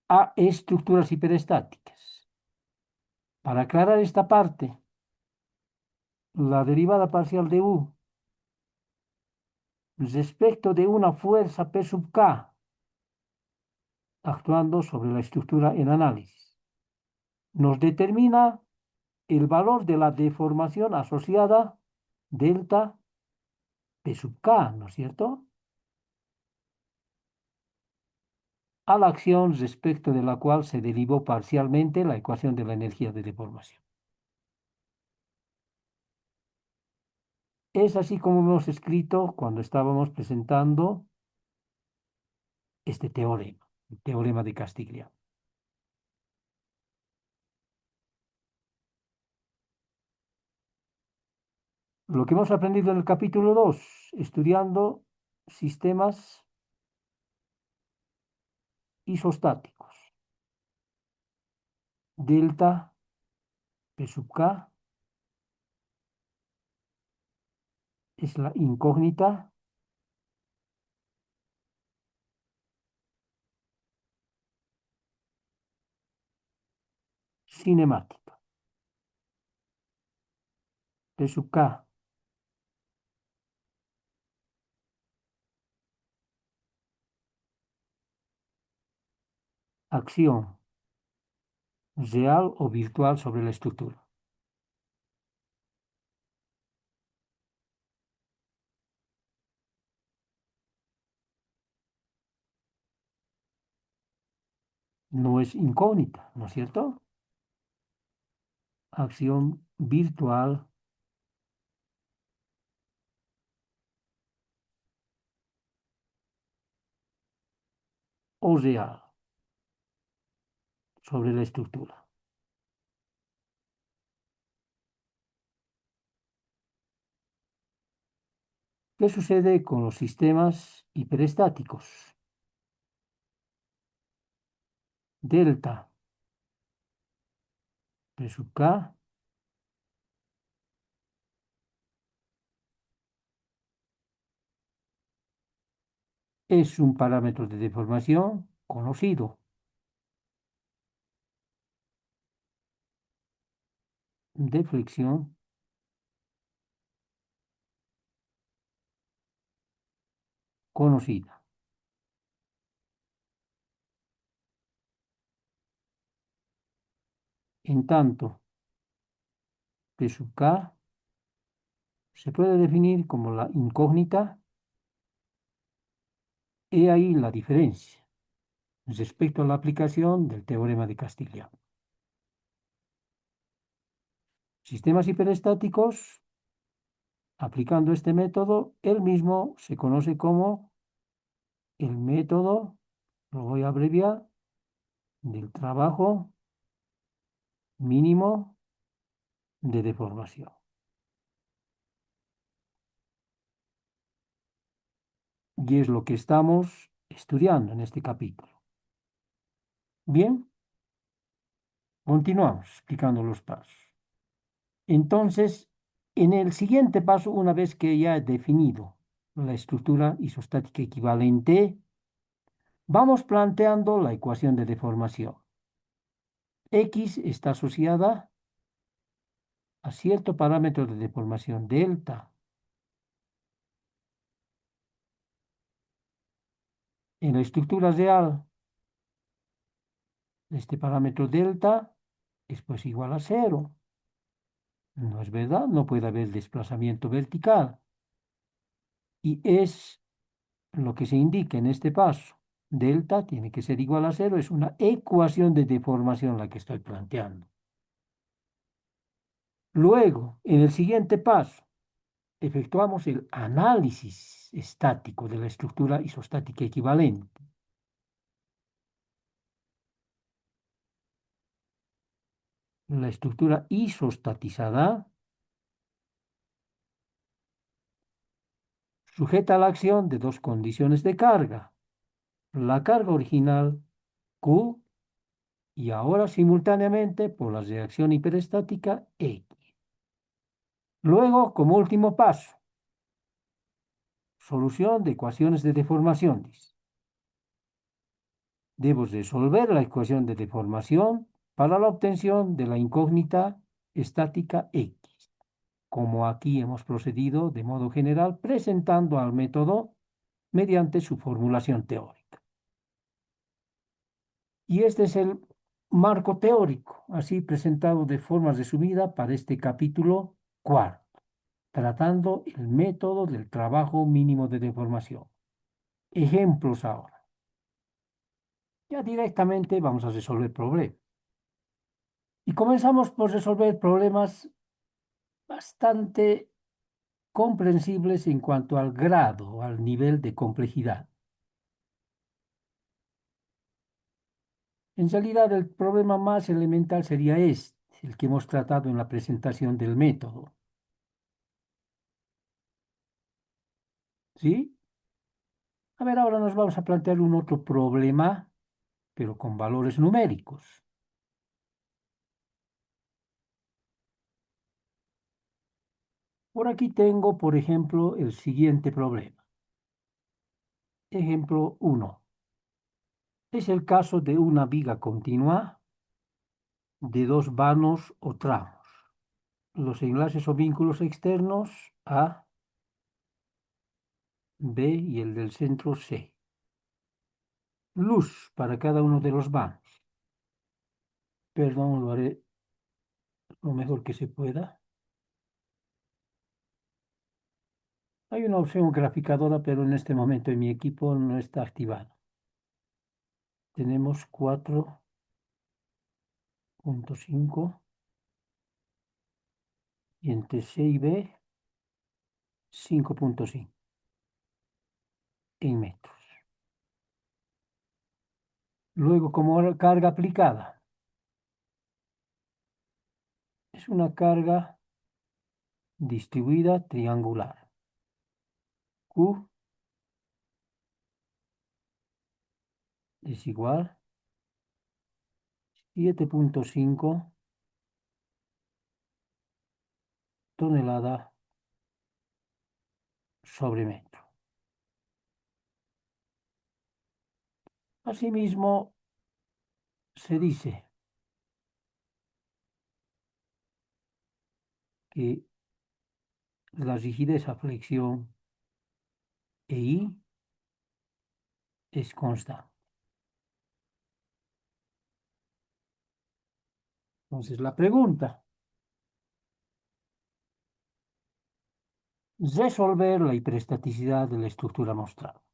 a estructuras hiperestáticas. Para aclarar esta parte, la derivada parcial de U respecto de una fuerza P sub K actuando sobre la estructura en análisis nos determina el valor de la deformación asociada delta P sub K, ¿no es cierto? A la acción respecto de la cual se derivó parcialmente la ecuación de la energía de deformación. Es así como hemos escrito cuando estábamos presentando este teorema, el teorema de Castigliano. Lo que hemos aprendido en el capítulo 2, estudiando sistemas isostáticos. Delta P sub K es la incógnita cinemática. P sub K acción real o virtual sobre la estructura. No es incógnita, ¿no es cierto? Acción virtual o real sobre la estructura. ¿Qué sucede con los sistemas hiperestáticos? Delta P sub K es un parámetro de deformación conocido. De flexión conocida. En tanto, P sub K se puede definir como la incógnita. He ahí la diferencia respecto a la aplicación del teorema de Castigliano. Sistemas hiperestáticos, aplicando este método, él mismo se conoce como el método, lo voy a abreviar, del trabajo mínimo de deformación. Y es lo que estamos estudiando en este capítulo. Bien, continuamos explicando los pasos. Entonces, en el siguiente paso, una vez que ya he definido la estructura isostática equivalente, vamos planteando la ecuación de deformación. X está asociada a cierto parámetro de deformación delta. En la estructura real, este parámetro delta es pues igual a 0. No es verdad, no puede haber desplazamiento vertical. Y es lo que se indica en este paso. Delta tiene que ser igual a 0, es una ecuación de deformación la que estoy planteando. Luego, en el siguiente paso, efectuamos el análisis estático de la estructura isostática equivalente. La estructura isostatizada sujeta a la acción de dos condiciones de carga. La carga original Q y ahora simultáneamente por la reacción hiperestática X. Luego, como último paso, solución de ecuaciones de deformación. Debo resolver la ecuación de deformación para la obtención de la incógnita estática X, como aquí hemos procedido de modo general presentando al método mediante su formulación teórica. Y este es el marco teórico, así presentado de forma resumida para este capítulo cuarto, tratando el método del trabajo mínimo de deformación. Ejemplos ahora. Ya directamente vamos a resolver problemas. Y comenzamos por resolver problemas bastante comprensibles en cuanto al grado, al nivel de complejidad. En realidad, el problema más elemental sería este, el que hemos tratado en la presentación del método. ¿Sí? A ver, ahora nos vamos a plantear un otro problema, pero con valores numéricos. Por aquí tengo, por ejemplo, el siguiente problema. Ejemplo 1. Es el caso de una viga continua de dos vanos o tramos. Los enlaces o vínculos externos A, B y el del centro C. Luz para cada uno de los vanos. Perdón, lo haré lo mejor que se pueda. Hay una opción graficadora, pero en este momento en mi equipo no está activada. Tenemos 4.5 y entre C y B 5.5 en metros. Luego, como carga aplicada, es una carga distribuida triangular. Q es igual 7.5 toneladas sobre metro. Asimismo, se dice que la rigidez a flexión EI es constante. Entonces, la pregunta, resolver la hiperestaticidad de la estructura mostrada.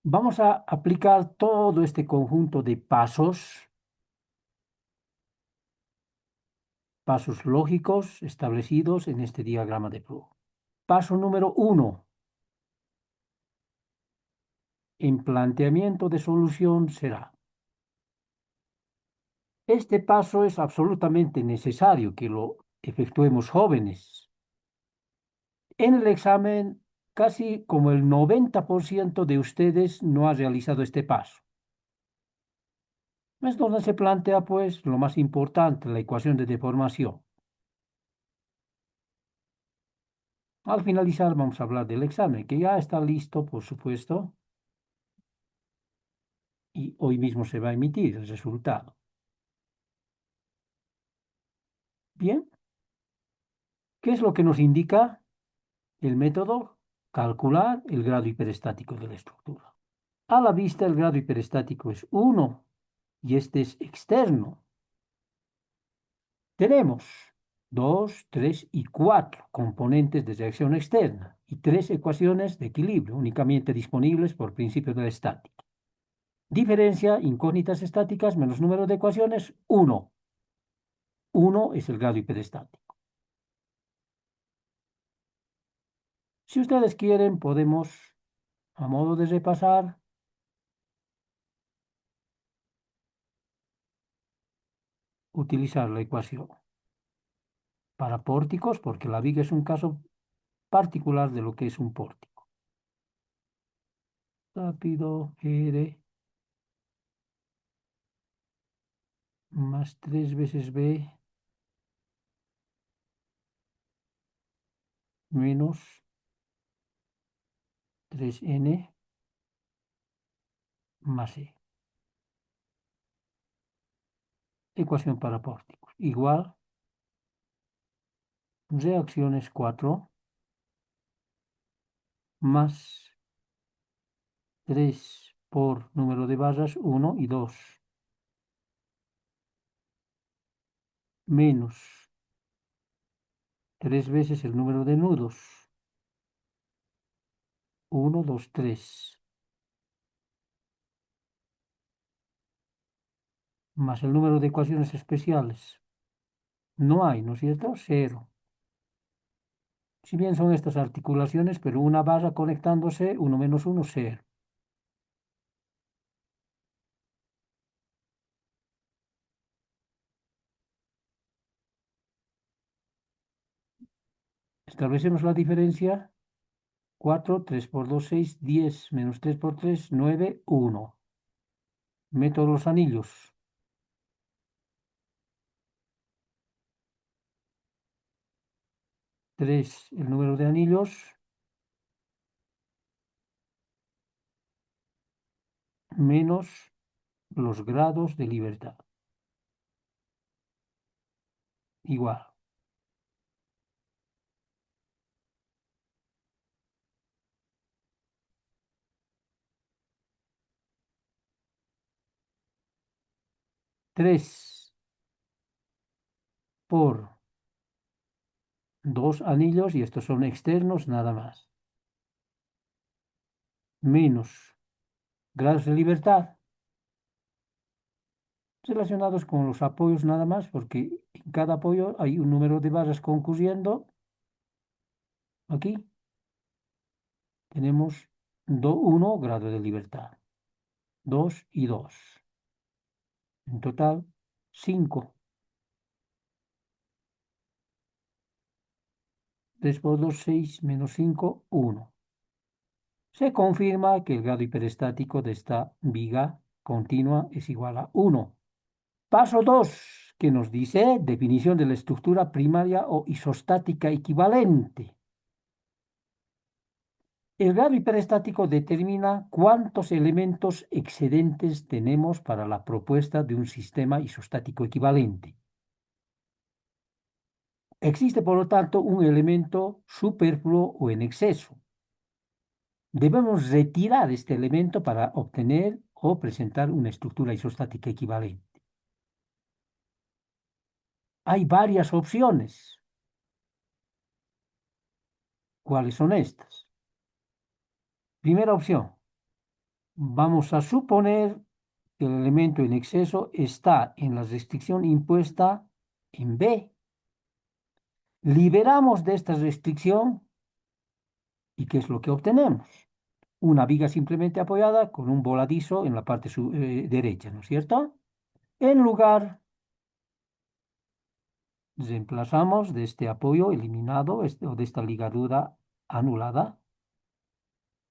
Vamos a aplicar todo este conjunto de pasos lógicos establecidos en este diagrama de flujo. Paso número 1. En planteamiento de solución será: este paso es absolutamente necesario que lo efectuemos jóvenes. En el examen, casi como el 90% de ustedes no ha realizado este paso. Es donde se plantea, pues, lo más importante, la ecuación de deformación. Al finalizar, vamos a hablar del examen, que ya está listo, por supuesto, y hoy mismo se va a emitir el resultado. Bien, ¿qué es lo que nos indica el método? Calcular el grado hiperestático de la estructura. A la vista, el grado hiperestático es 1 y este es externo. Tenemos 2, 3 y 4 componentes de reacción externa y 3 ecuaciones de equilibrio únicamente disponibles por principio de la estática. Diferencia incógnitas estáticas menos número de ecuaciones, 1. 1 es el grado hiperestático. Si ustedes quieren, podemos, a modo de repasar, utilizar la ecuación para pórticos, porque la viga es un caso particular de lo que es un pórtico. Rápido, R más 3 veces B menos 3N más E. Ecuación para pórticos. Igual reacciones 4 más 3 por número de barras 1 y 2 menos 3 veces el número de nudos 1, 2, 3 más el número de ecuaciones especiales. No hay, ¿no es cierto? 0. Si bien son estas articulaciones, pero una barra conectándose, 1 menos 1, 0. Establecemos la diferencia 4, 3 por 2, 6, 10, menos 3 por 3, 9, 1. Meto los anillos. 3, el número de anillos, menos los grados de libertad. Igual. 3 por 2 anillos, y estos son externos nada más, menos grados de libertad relacionados con los apoyos nada más, porque en cada apoyo hay un número de barras concurriendo. Aquí tenemos 1 grado de libertad, 2 y 2. En total, 5. 3 por 2, 6, menos 5, 1. Se confirma que el grado hiperestático de esta viga continua es igual a 1. Paso 2, que nos dice definición de la estructura primaria o isostática equivalente. El grado hiperestático determina cuántos elementos excedentes tenemos para la propuesta de un sistema isostático equivalente. Existe, por lo tanto, un elemento superfluo o en exceso. Debemos retirar este elemento para obtener o presentar una estructura isostática equivalente. Hay varias opciones. ¿Cuáles son estas? Primera opción. Vamos a suponer que el elemento en exceso está en la restricción impuesta en B. Liberamos de esta restricción y ¿qué es lo que obtenemos? Una viga simplemente apoyada con un voladizo en la parte derecha, ¿no es cierto? En lugar, reemplazamos de este apoyo eliminado o de esta ligadura anulada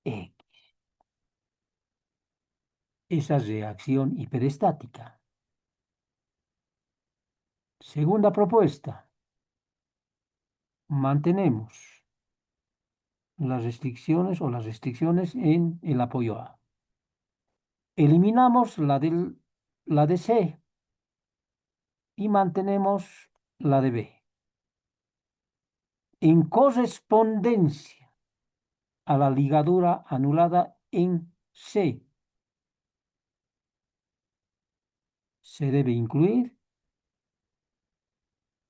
X. Esa reacción hiperestática. Segunda propuesta. Mantenemos las restricciones en el apoyo A. Eliminamos la de C y mantenemos la de B. En correspondencia a la ligadura anulada en C, se debe incluir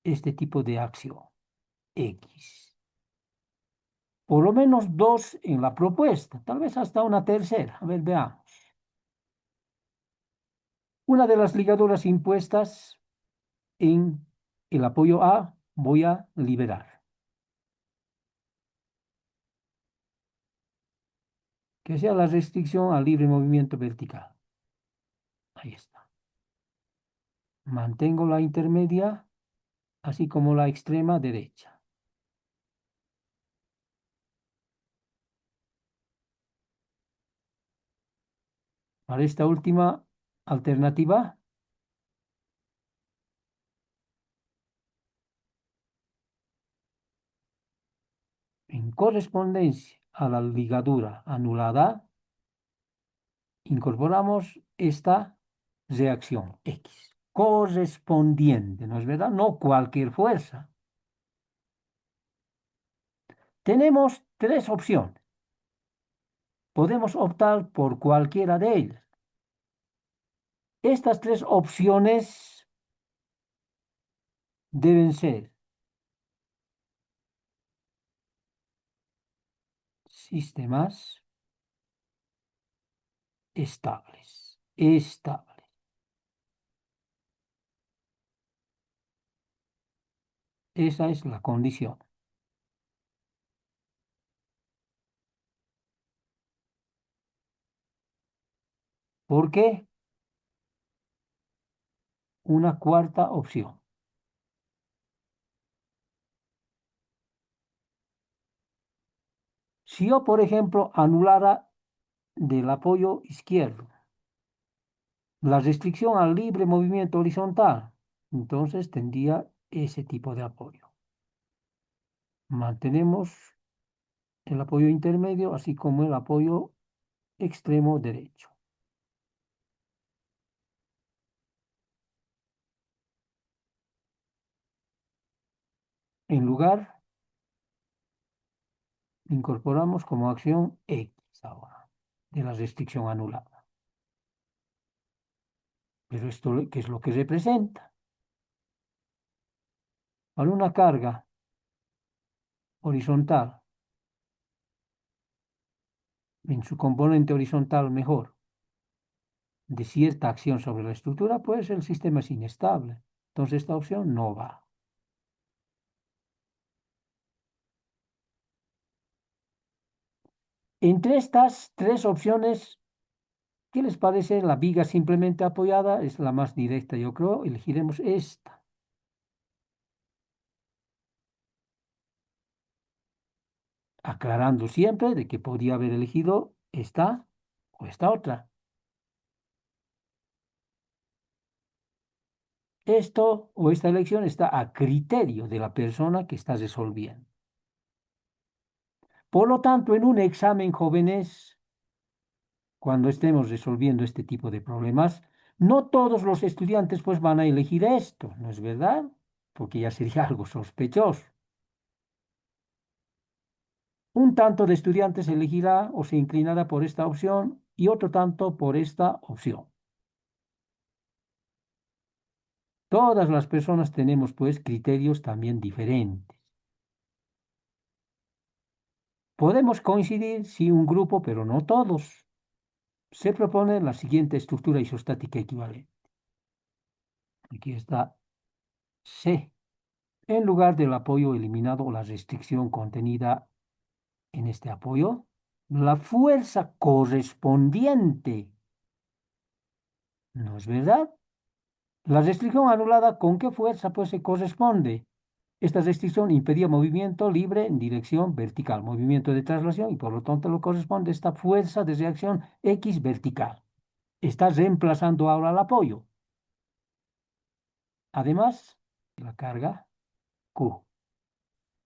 este tipo de acción X. Por lo menos 2 en la propuesta, tal vez hasta una tercera. A ver, veamos. Una de las ligaduras impuestas en el apoyo A voy a liberar. Que sea la restricción al libre movimiento vertical. Ahí está. Mantengo la intermedia, así como la extrema derecha. Para esta última alternativa, en correspondencia a la ligadura anulada, incorporamos esta reacción X, correspondiente, ¿no es verdad? No cualquier fuerza. Tenemos 3 opciones. Podemos optar por cualquiera de ellas. Estas 3 opciones deben ser sistemas estables. Estables. Esa es la condición. ¿Por qué? Una cuarta opción. Si yo, por ejemplo, anulara del apoyo izquierdo la restricción al libre movimiento horizontal, entonces tendría ese tipo de apoyo. Mantenemos el apoyo intermedio, así como el apoyo extremo derecho. En lugar, incorporamos como acción X ahora, de la restricción anulada. Pero esto, ¿qué es lo que representa? Para una carga horizontal, en su componente horizontal mejor, de cierta acción sobre la estructura, pues el sistema es inestable. Entonces esta opción no va. Entre estas tres opciones, ¿qué les parece? La viga simplemente apoyada es la más directa, yo creo. Elegiremos esta, aclarando siempre de que podría haber elegido esta o esta otra. Esto o esta elección está a criterio de la persona que está resolviendo. Por lo tanto, en un examen, jóvenes, cuando estemos resolviendo este tipo de problemas, no todos los estudiantes pues van a elegir esto, ¿no es verdad? Porque ya sería algo sospechoso. Un tanto de estudiantes elegirá o se inclinará por esta opción y otro tanto por esta opción. Todas las personas tenemos pues criterios también diferentes. Podemos coincidir si un grupo, pero no todos. Se propone la siguiente estructura isostática equivalente. Aquí está C. En lugar del apoyo eliminado o la restricción contenida en este apoyo, la fuerza correspondiente. ¿No es verdad? La restricción anulada, ¿con qué fuerza pues se corresponde? Esta restricción impedía movimiento libre en dirección vertical, movimiento de traslación, y por lo tanto le corresponde esta fuerza de reacción X vertical. Está reemplazando ahora el apoyo. Además, la carga Q.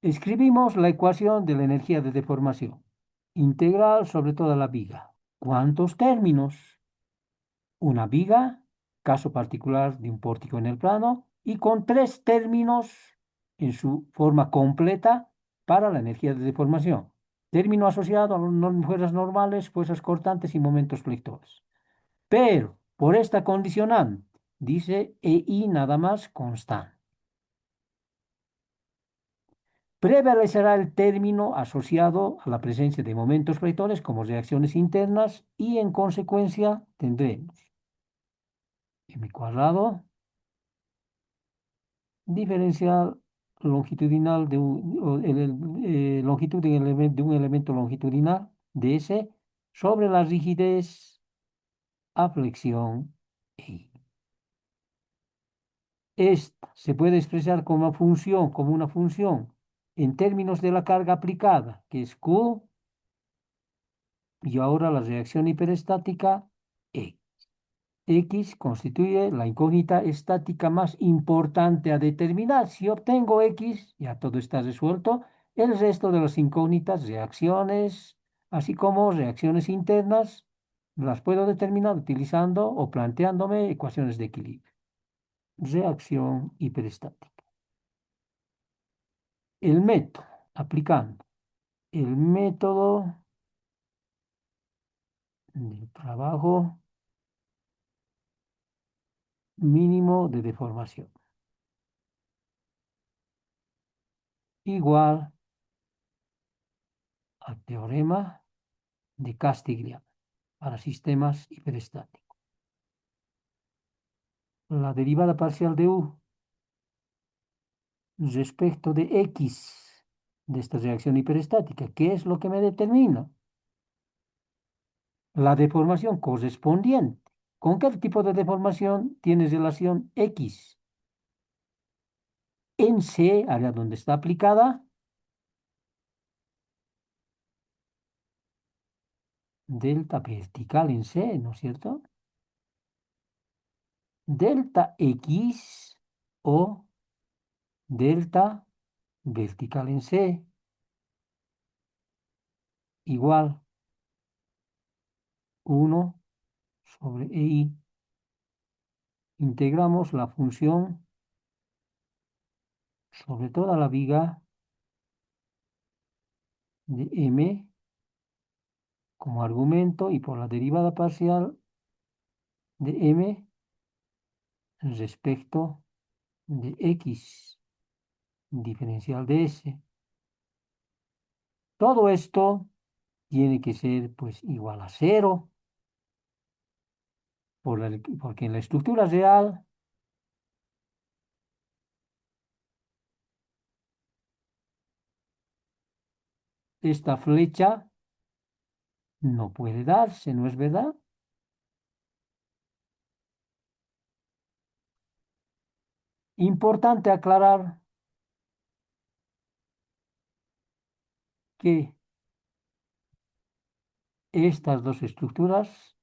Escribimos la ecuación de la energía de deformación. Integral sobre toda la viga. ¿Cuántos términos? Una viga, caso particular de un pórtico en el plano, y con tres términos en su forma completa para la energía de deformación. Término asociado a las fuerzas normales, fuerzas cortantes y momentos flectores. Pero, por esta condicionante, dice EI nada más constante. Prevalecerá el término asociado a la presencia de momentos flectores como reacciones internas y en consecuencia tendremos m cuadrado diferencial longitudinal de longitud de un elemento longitudinal de S sobre la rigidez a flexión I. Esta se puede expresar como una función en términos de la carga aplicada, que es Q, y ahora la reacción hiperestática E. X constituye la incógnita estática más importante a determinar. Si obtengo X, ya todo está resuelto. El resto de las incógnitas, reacciones, así como reacciones internas, las puedo determinar utilizando o planteándome ecuaciones de equilibrio. Reacción hiperestática. El método, aplicando el método de trabajo mínimo de deformación. Igual al teorema de Castiglione para sistemas hiperestáticos. La derivada parcial de U respecto de X de esta reacción hiperestática, ¿qué es lo que me determina? La deformación correspondiente. ¿Con qué tipo de deformación tiene relación X? En C, área donde está aplicada, delta vertical en C, ¿no es cierto? Delta X o delta vertical en C igual 1/i. Integramos la función sobre toda la viga de m como argumento y por la derivada parcial de m respecto de x diferencial de s. Todo esto tiene que ser pues igual a 0, porque en la estructura real esta flecha no puede darse, ¿no es verdad? Importante aclarar que estas dos estructuras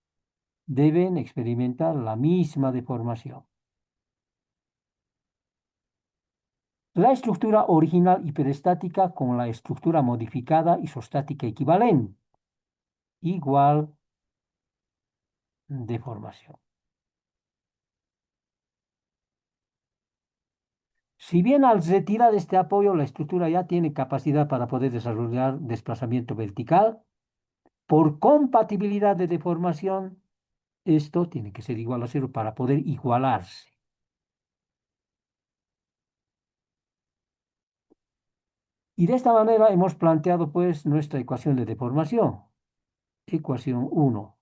deben experimentar la misma deformación. La estructura original hiperestática con la estructura modificada isostática equivalente, igual deformación. Si bien al retirar este apoyo la estructura ya tiene capacidad para poder desarrollar desplazamiento vertical, por compatibilidad de deformación, esto tiene que ser igual a 0 para poder igualarse. Y de esta manera hemos planteado pues nuestra ecuación de deformación. Ecuación 1.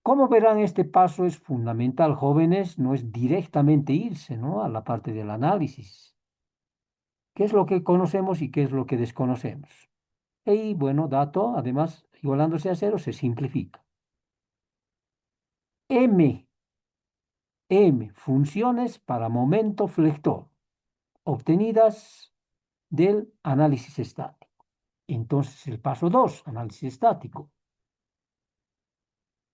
Como verán, este paso es fundamental, jóvenes, no es directamente irse, ¿no?, a la parte del análisis. ¿Qué es lo que conocemos y qué es lo que desconocemos? Y bueno, dato, además, igualándose a 0, se simplifica. M funciones para momento flector, obtenidas del análisis estático. Entonces, el paso 2, análisis estático.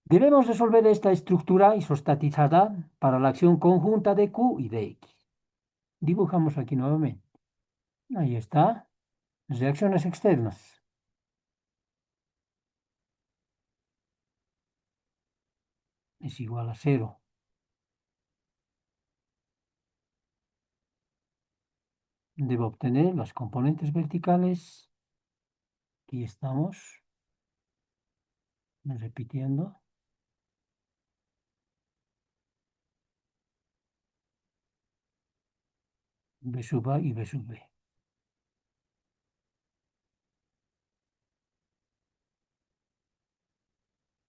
Debemos resolver esta estructura isostatizada para la acción conjunta de Q y de X. Dibujamos aquí nuevamente. Ahí está. Reacciones externas. Es igual a 0. Debo obtener las componentes verticales. Aquí estamos. Repitiendo. B sub A y B sub B.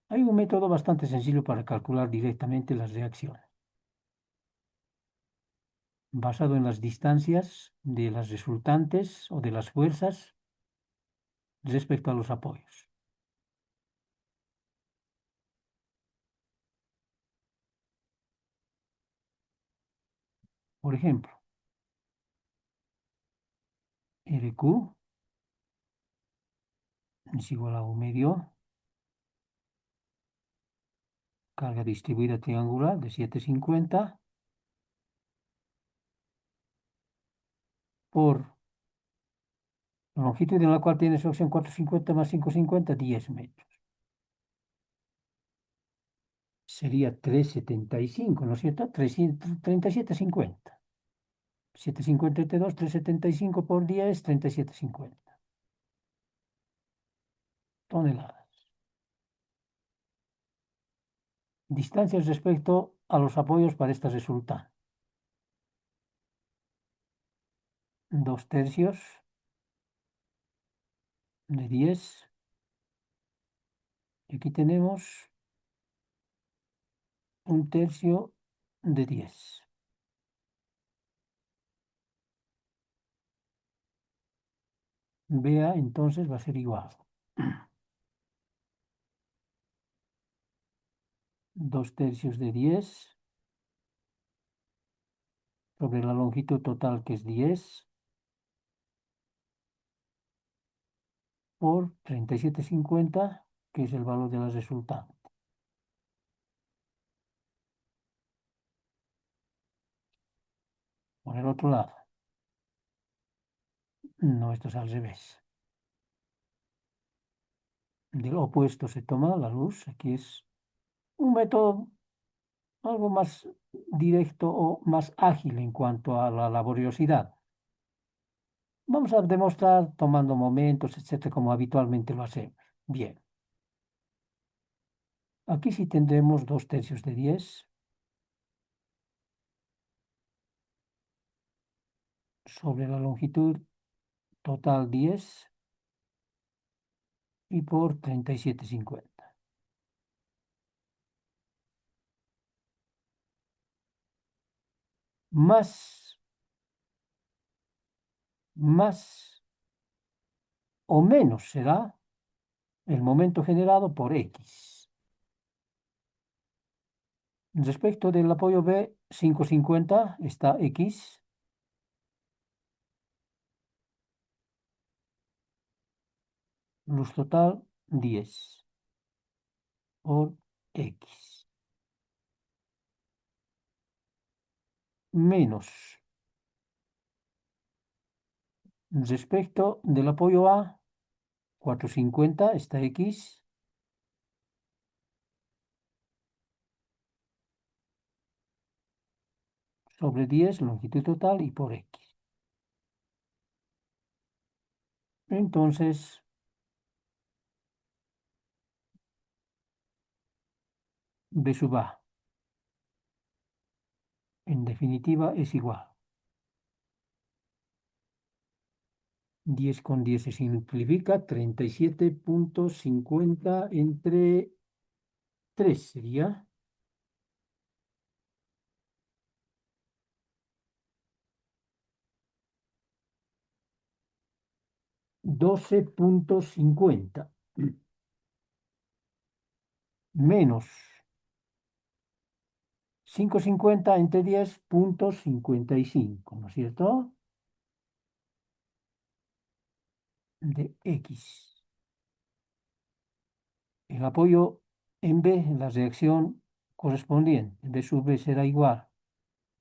Hay un método bastante sencillo para calcular directamente las reacciones, basado en las distancias de las resultantes o de las fuerzas respecto a los apoyos. Por ejemplo, RQ es igual a U medio, carga distribuida triangular de 750 por la longitud en la cual tiene sección 450 más 550, 10 metros. Sería 375, ¿no es cierto? 3750. 750 entre 2, 375 por 10, 3750 toneladas. Distancias respecto a los apoyos para esta resulta. 2/3 de 10. Y aquí tenemos 1/3 de 10. Vea, entonces va a ser igual. 2/3 de 10 sobre la longitud total, que es 10, por 37,50, que es el valor de la resultante. Por el otro lado, no, esto es al revés. Del opuesto se toma la luz. Aquí es un método algo más directo o más ágil en cuanto a la laboriosidad. Vamos a demostrar tomando momentos, etcétera, como habitualmente lo hacemos. Bien, aquí sí tendremos 2/3 de 10 sobre la longitud total 10 y por 37,50. Más, más o menos será el momento generado por X. Respecto del apoyo B, 5,50 está X, luz total 10 por X. Menos, respecto del apoyo A, 4,50 está X, sobre 10 longitud total y por X. Entonces, B sub A, en definitiva, es igual. 10 con 10 se simplifica, 37,50 entre 3 sería 12,50 menos 5,50 entre 10,55, ¿no es cierto? De X. El apoyo en B, la reacción correspondiente, B sub B será igual.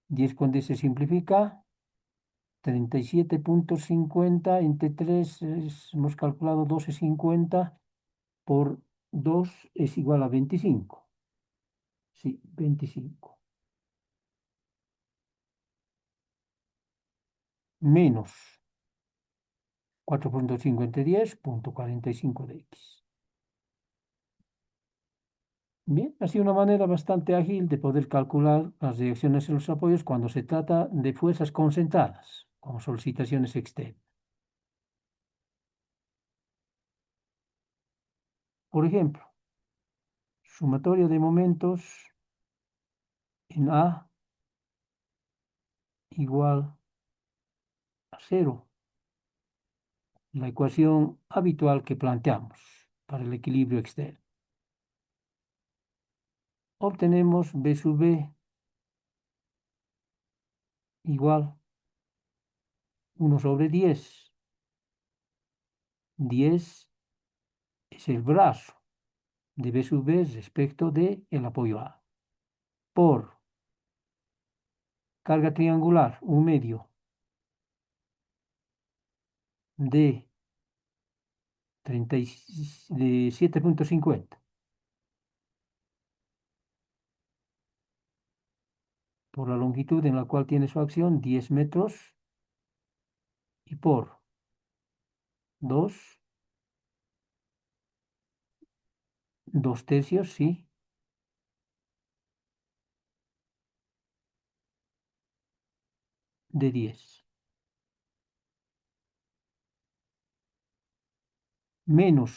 10 con 10 se simplifica, 37,50 entre 3 hemos calculado 12,50 por 2 es igual a 25. Sí, 25. Menos 4,5 entre 10, 0,45 de X. Bien, ha sido una manera bastante ágil de poder calcular las reacciones en los apoyos cuando se trata de fuerzas concentradas, como solicitaciones externas. Por ejemplo, sumatorio de momentos en A igual a 0. La ecuación habitual que planteamos para el equilibrio externo. Obtenemos B sub B igual 1 sobre 10. 10 es el brazo de B sub B respecto de el apoyo A. Por carga triangular, un medio de 7,50 por la longitud en la cual tiene su acción, 10 metros, y por 2, 2/3, sí, de 10. Menos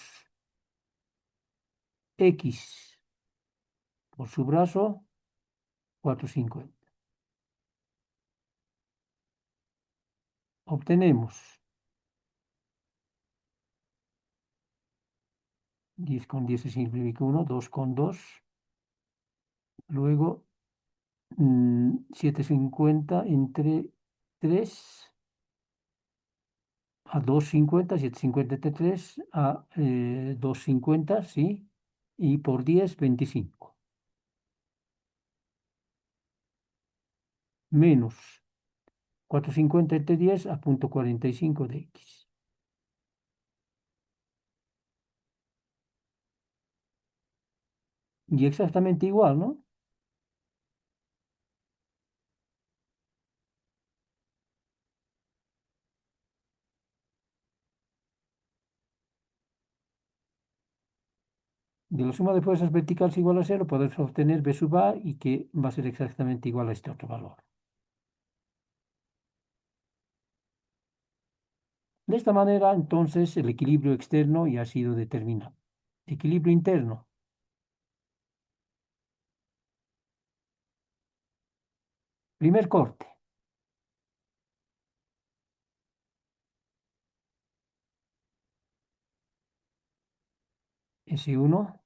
X por su brazo, 4,50. Obtenemos 10 con 10 se simplifica 1, 2 con 2, luego 7,50 entre 3, a 2,50, 7,53 a 2,50, sí, y por 10, 25, menos 4,50 entre 10 a 0,45 de X. Y exactamente igual, ¿no? De la suma de fuerzas verticales igual a cero, podemos obtener B sub A y que va a ser exactamente igual a este otro valor. De esta manera, entonces, el equilibrio externo ya ha sido determinado. Equilibrio interno. Primer corte. S1,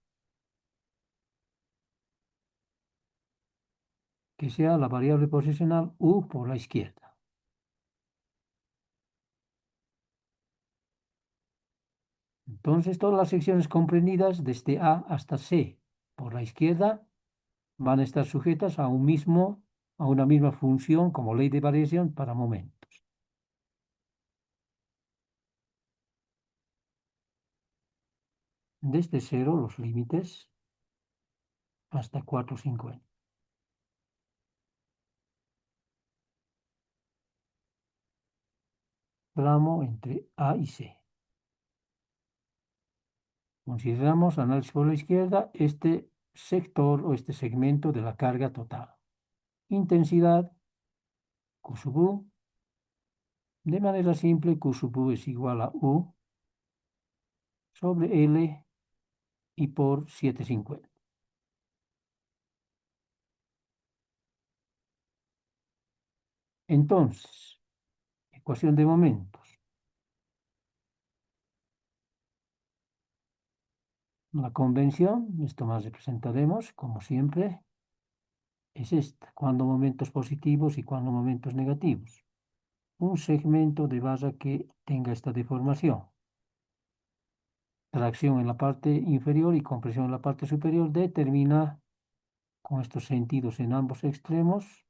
que sea la variable posicional U por la izquierda. Entonces, todas las secciones comprendidas desde A hasta C por la izquierda van a estar sujetas a una misma función como ley de variación para momentos. Desde cero, los límites hasta 4,50. Tramo entre A y C. Consideramos análisis por la izquierda este sector o este segmento de la carga total. Intensidad Q sub U. De manera simple, Q sub U es igual a U sobre L y por 7,50. Entonces, ecuación de momentos. La convención, esto más representaremos, como siempre, es esta. Cuando momentos positivos y cuando momentos negativos. Un segmento de barra que tenga esta deformación. Tracción en la parte inferior y compresión en la parte superior determina, con estos sentidos en ambos extremos,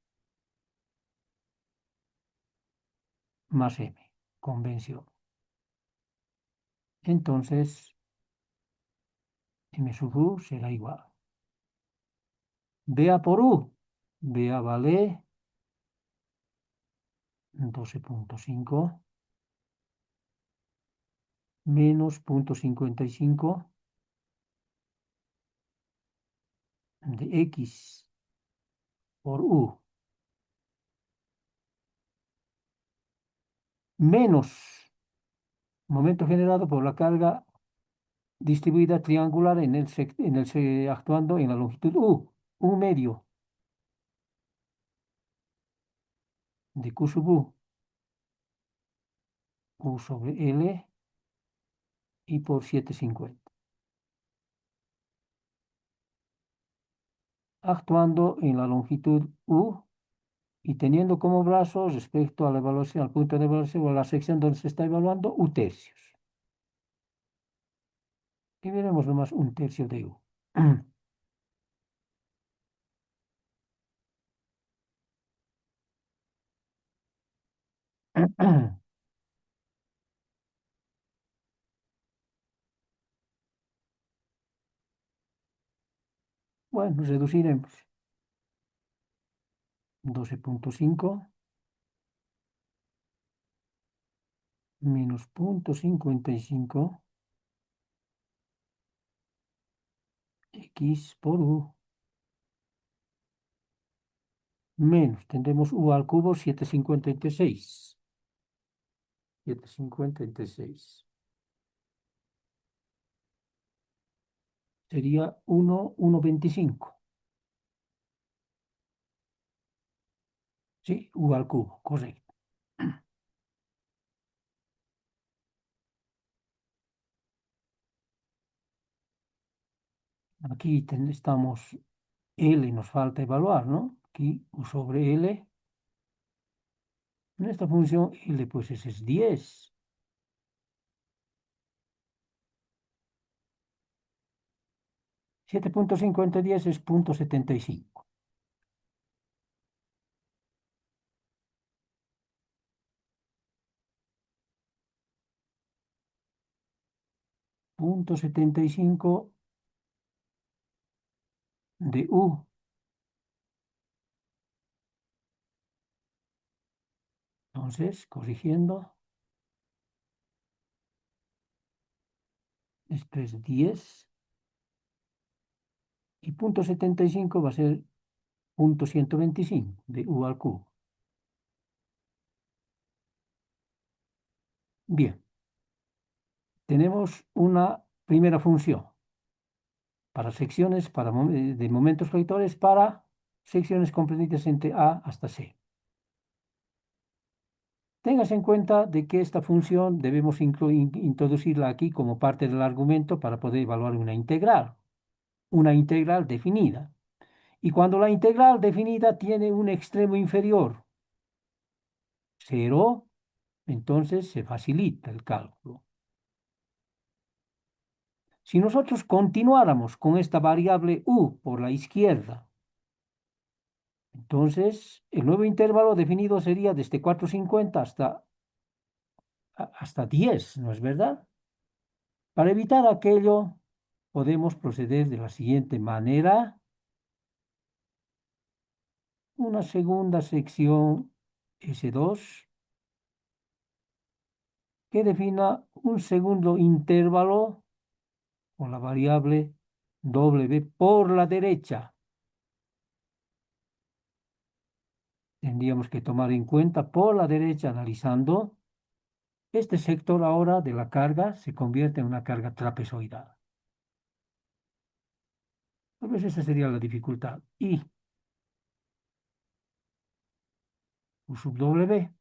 más M, convención. Entonces, M sub U será igual. BA por U. BA vale 12,5 menos 0,55 de X por U. Menos momento generado por la carga distribuida triangular actuando en la longitud U. Un medio de Q sub U sobre L y por 7,50. Actuando en la longitud U y teniendo como brazo respecto a la evaluación, al punto de evaluación o a la sección donde se está evaluando, U tercios. Y veremos nomás un tercio de U. Bueno, reduciremos 12,5 menos 0,55 X por U menos, tendremos U al cubo 7,56. 7,56. Sería 1,25. Sí, U al cubo, correcto. Aquí estamos L, nos falta evaluar, ¿no? Aquí U sobre L. En esta función L, pues ese es 10. 7.5 entre 10 es 0.75. Punto 75 de U. Entonces, corrigiendo, esto es 10 y 0.75 va a ser 0.125 de U al cubo. Bien, tenemos una primera función para secciones de momentos vectores para secciones comprendidas entre A hasta C. Tengas en cuenta de que esta función debemos introducirla aquí como parte del argumento para poder evaluar una integral definida. Y cuando la integral definida tiene un extremo inferior, 0, entonces se facilita el cálculo. Si nosotros continuáramos con esta variable u por la izquierda, entonces el nuevo intervalo definido sería desde 4,50 hasta 10, ¿no es verdad? Para evitar aquello, podemos proceder de la siguiente manera. Una segunda sección S2 que defina un segundo intervalo con la variable W por la derecha. Tendríamos que tomar en cuenta por la derecha analizando. Este sector ahora de la carga se convierte en una carga trapezoidal. Tal vez esa sería la dificultad. Y U sub W.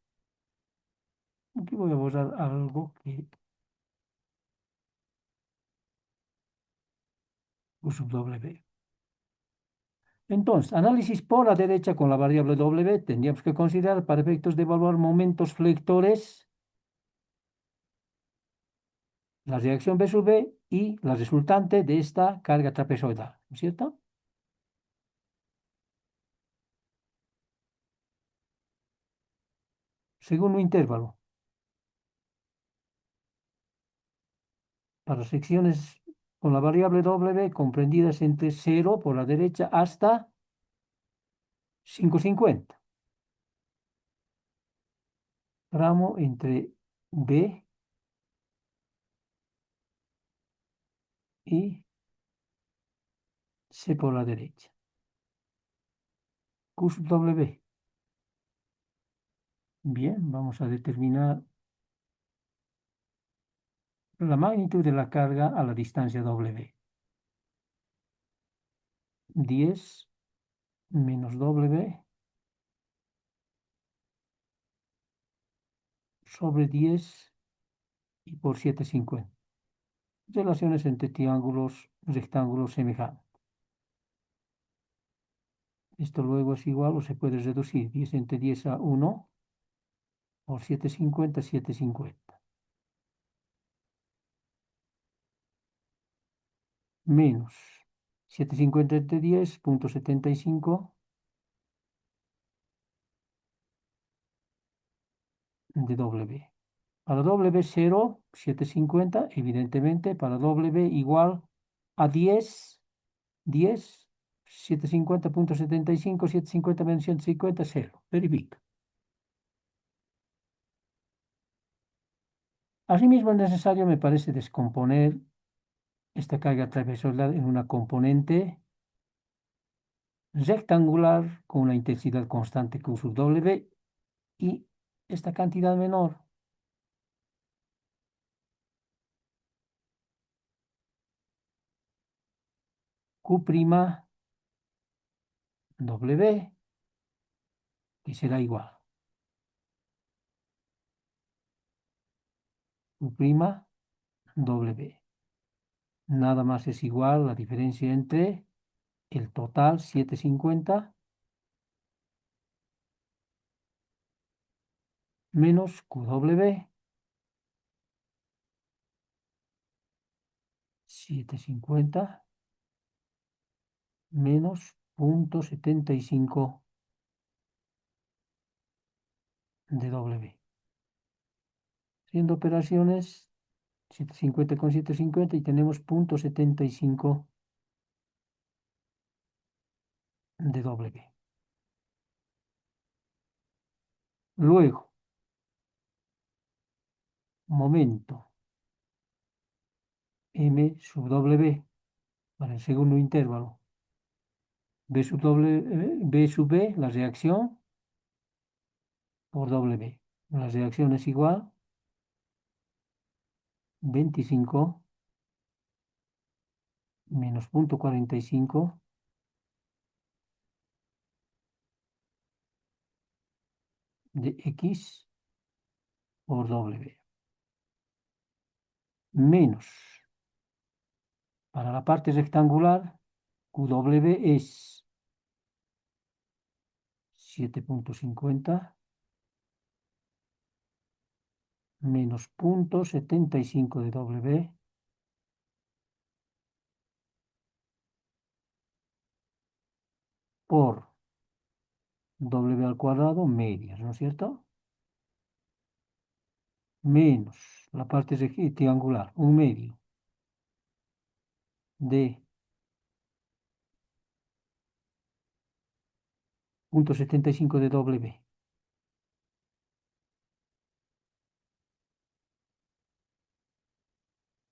Aquí voy a borrar algo que U sub W. Entonces, análisis por la derecha con la variable W, tendríamos que considerar para efectos de evaluar momentos flectores la reacción B sub B y la resultante de esta carga trapezoidal, ¿no es cierto? Segundo intervalo. Para secciones con la variable W comprendidas entre 0 por la derecha hasta 5,50. Tramo entre B y C por la derecha. Q sub W. Bien, vamos a determinar la magnitud de la carga a la distancia W. 10 menos W sobre 10 y por 7,50. Relaciones entre triángulos rectángulos semejantes. Esto luego es igual o se puede reducir. 10 entre 10 a 1 por 7,50, 7,50. Menos 7,50 entre 10, 0.75 de W. Para W 0, 7,50, evidentemente, para W igual a 10, 10, 750.75, 750 menos 150, 0. Verifica. Asimismo, es necesario, me parece, descomponer esta carga trapezoidal en una componente rectangular con una intensidad constante Q sub W y esta cantidad menor. Q' W, que será igual. Q' W. Nada más es igual la diferencia entre el total 7,50 menos QW 7,50 menos 0,75 de W. Haciendo operaciones, 750 con 750 y tenemos 0,75 de W. Luego, momento M sub W para el segundo intervalo. B sub B, la reacción, por W. La reacción es igual 25 menos 0,45 de X por W. Menos, para la parte rectangular, QW es 7,50 menos 0,75 de W por W al cuadrado medias, ¿no es cierto? Menos la parte triangular, 1/2 de 0,75 de W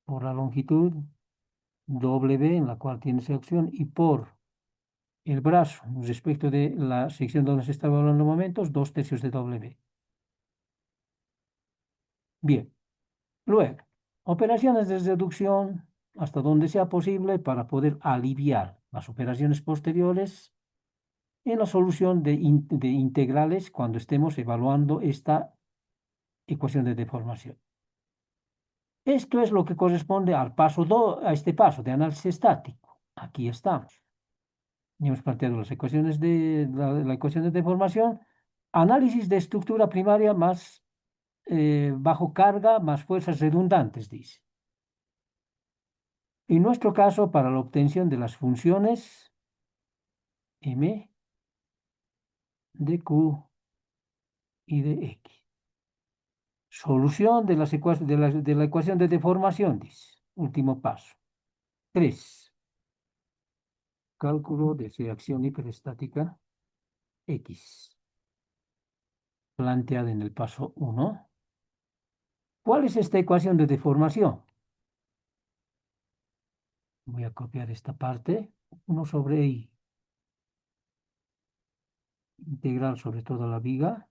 por la longitud W en la cual tiene esa opción y por el brazo respecto de la sección donde se estaba hablando momentos, 2/3 de W. Bien, luego, operaciones de reducción hasta donde sea posible para poder aliviar las operaciones posteriores en la solución de integrales cuando estemos evaluando esta ecuación de deformación. Esto es lo que corresponde al paso 2, a este paso de análisis estático. Aquí estamos. Ya hemos planteado las ecuaciones de la ecuación de deformación, análisis de estructura primaria más bajo carga más fuerzas redundantes, dice. En nuestro caso, para la obtención de las funciones M de Q y de X. Solución de, de la ecuación de deformación, dice. Último paso. 3. Cálculo de reacción hiperestática X. Planteada en el paso 1. ¿Cuál es esta ecuación de deformación? Voy a copiar esta parte. 1 sobre I. Integral sobre toda la viga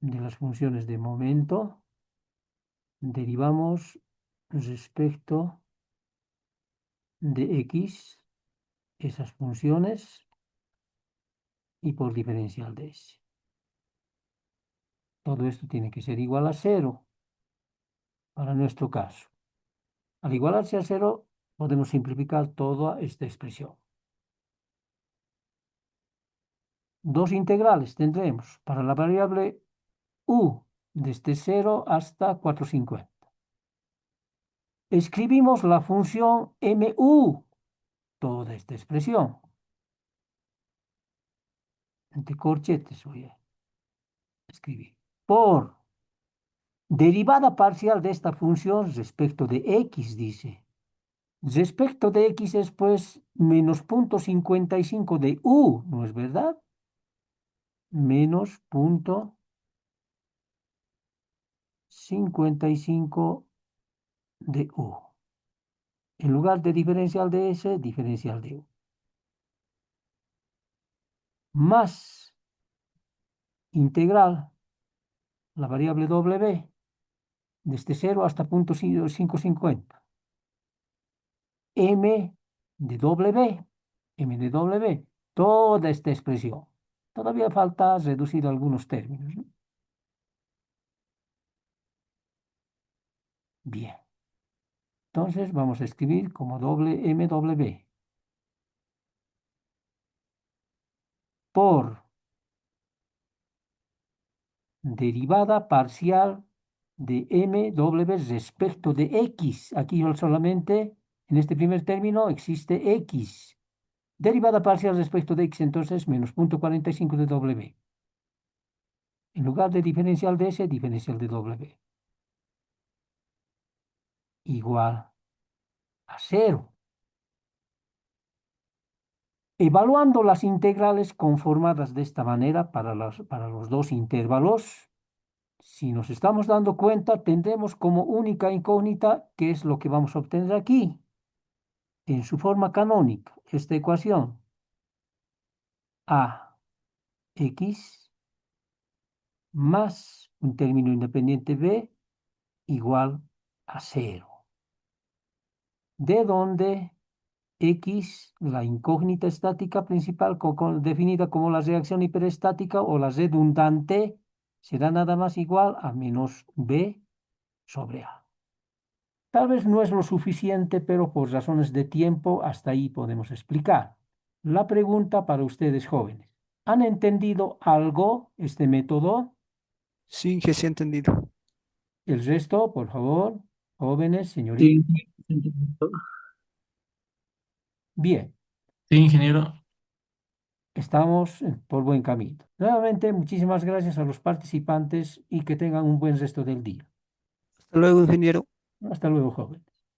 de las funciones de momento. Derivamos respecto de X esas funciones y por diferencial de S. Todo esto tiene que ser igual a 0 para nuestro caso. Al igualarse a 0, podemos simplificar toda esta expresión. Dos integrales tendremos para la variable u desde 0 hasta 450. Escribimos la función mu, toda esta expresión. Entre corchetes voy a escribir. Por derivada parcial de esta función respecto de x, dice. Respecto de x es pues menos 0,55 de u, ¿no es verdad? Menos 0,55 de u. En lugar de diferencial de s, diferencial de u. Más integral, la variable w, desde 0 hasta 0,550. M de W, toda esta expresión. Todavía falta reducir algunos términos, ¿no? Bien. Entonces vamos a escribir como doble MW por derivada parcial de MW respecto de X. Aquí solamente En este primer término existe x. Derivada parcial respecto de x, entonces, menos 0,45 de w. En lugar de diferencial de s, diferencial de w. Igual a 0. Evaluando las integrales conformadas de esta manera para los dos intervalos, si nos estamos dando cuenta, tendremos como única incógnita qué es lo que vamos a obtener aquí, en su forma canónica, esta ecuación. Ax más un término independiente b igual a 0. De donde X, la incógnita estática principal, definida como la reacción hiperestática o la redundante, será nada más igual a menos B sobre A. Tal vez no es lo suficiente, pero por razones de tiempo hasta ahí podemos explicar. La pregunta para ustedes jóvenes. ¿Han entendido algo este método? Sí, que sí he entendido. El resto, por favor, jóvenes, señoritas. Sí, entiendo. Bien, Sí, ingeniero. estamos por buen camino. Nuevamente, muchísimas gracias a los participantes y que tengan un buen resto del día. Hasta luego, ingeniero. Hasta luego, joven.